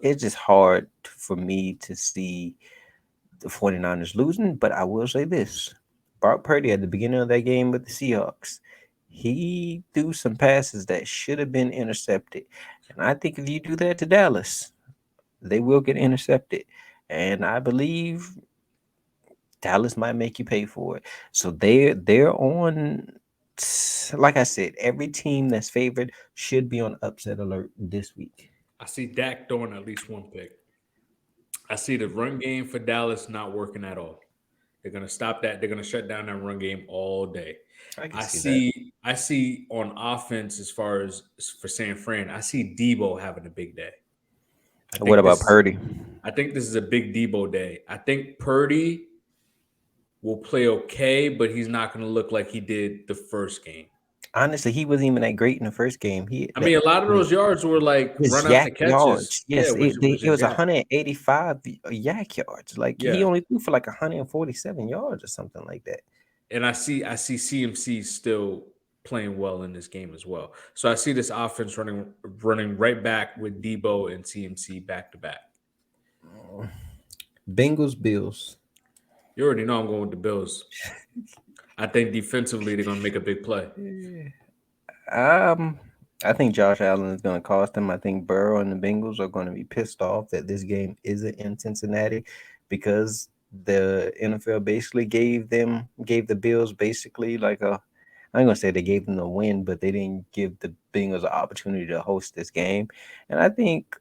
It's just hard for me to see the 49ers losing, but I will say this. Brock Purdy at the beginning of that game with the Seahawks, he threw some passes that should have been intercepted. And I think if you do that to Dallas, they will get intercepted. And I believe Dallas might make you pay for it. So they're on. Like I said, every team that's favored should be on upset alert this week. I see Dak throwing at least one pick. I see the run game for Dallas not working at all. They're going to stop that. They're going to shut down that run game all day. I can I see that. see I see on offense as far as for San Fran, I see Debo having a big day. I What think about this Purdy? I think this is a big Debo day. I think Purdy will play okay, but he's not going to look like he did the first game. Honestly, he wasn't even that great in the first game. He I that mean, a lot of those yards were like was run yak after catches. yards. Yeah, Yes, which it is was yak. 185 yak yards. Like he Yeah, only threw for like 147 yards or something like that. and I see CMC still playing well in this game as well. So I see this offense running right back with Debo and CMC back to back. Bengals Bills. You already know I'm going with the Bills. I think defensively they're going to make a big play. Um, I think Josh Allen is going to cost them. I think Burrow and the Bengals are going to be pissed off that this game isn't in Cincinnati because the NFL basically gave the Bills basically like a I'm gonna say they gave them the win, but they didn't give the Bengals an opportunity to host this game. And I think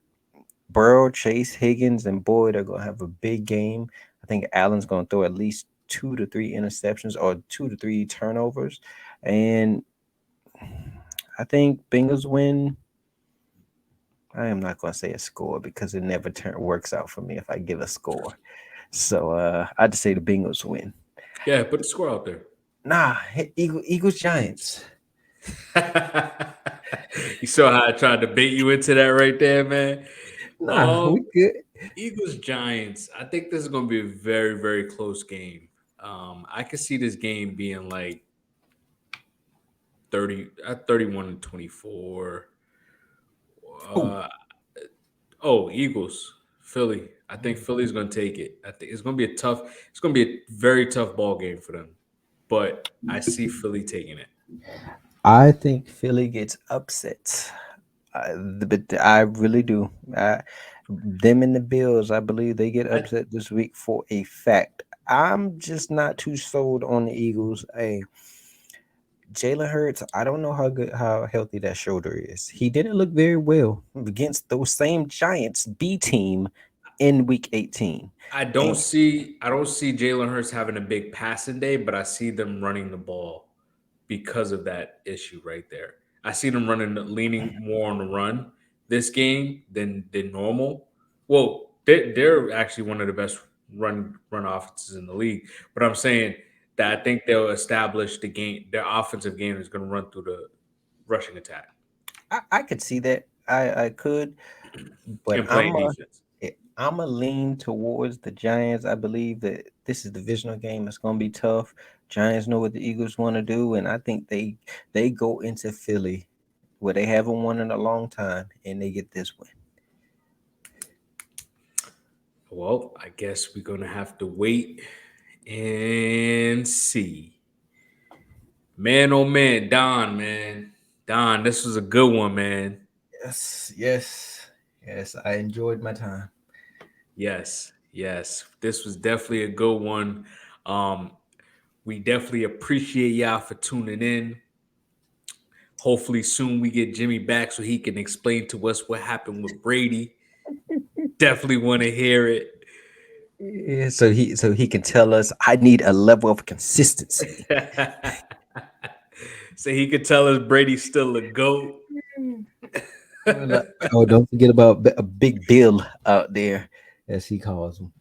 Burrow, Chase, Higgins, and Boyd are gonna have a big game. I think Allen's gonna throw at least 2 to 3 interceptions or 2 to 3 turnovers, and I think Bengals win. I am not gonna say a score because it never works out for me if I give a score. So I just say the Bengals win. Yeah, put the score out there. Nah, Eagles Giants. You saw how I tried to bait you into that right there, man. Nah, we Um, good. Eagles Giants. I think this is going to be a very very close game. I could see this game being like 31-24. Oh, Uh, oh, Eagles, Philly. I think Philly's going to take it. I think it's going to be a tough. It's going to be a very tough ball game for them. But I see Philly taking it. I think Philly gets upset. But I really do. Them and the Bills, I believe they get I upset this week for a fact. I'm just not too sold on the Eagles. Hey, Jalen Hurts, I don't know how healthy that shoulder is. He didn't look very well against those same Giants B team in week 18. And I don't see Jalen Hurts having a big passing day, but I see them running the ball because of that issue right there. I see them leaning more on the run this game than normal. Well, they're actually one of the best run offenses in the league. But I'm saying that I think they'll establish the game. Their offensive game is going to run through the rushing attack I could see that. I could, but and playing defense. I'm a lean towards the Giants. I believe that this is a divisional game. It's going to be tough. Giants know what the Eagles want to do, and I think they go into Philly where they haven't won in a long time, and they get this win. Well, I guess we're gonna have to wait and see. Man, oh man, Don, man. Don, this was a good one, man. Yes, yes, yes. I enjoyed my time. Yes, yes. This was definitely a good one. Um, we definitely appreciate y'all for tuning in. Hopefully soon we get Jimmy back so he can explain to us what happened with Brady. Definitely want to hear it. Yeah, so he can tell us I need a level of consistency. So he could tell us Brady's still a goat. Like, oh, don't forget about a Big Bill out there, as he calls him.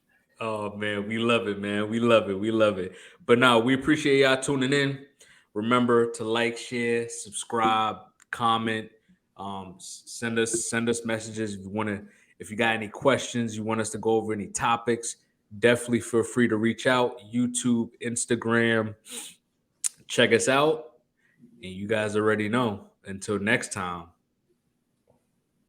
Oh man, we love it, man. We love it. We love it. But now we appreciate y'all tuning in. Remember to like, share, subscribe, comment. Send us messages if you want to. If you got any questions, you want us to go over any topics, definitely feel free to reach out. YouTube, Instagram, check us out. And you guys already know. Until next time.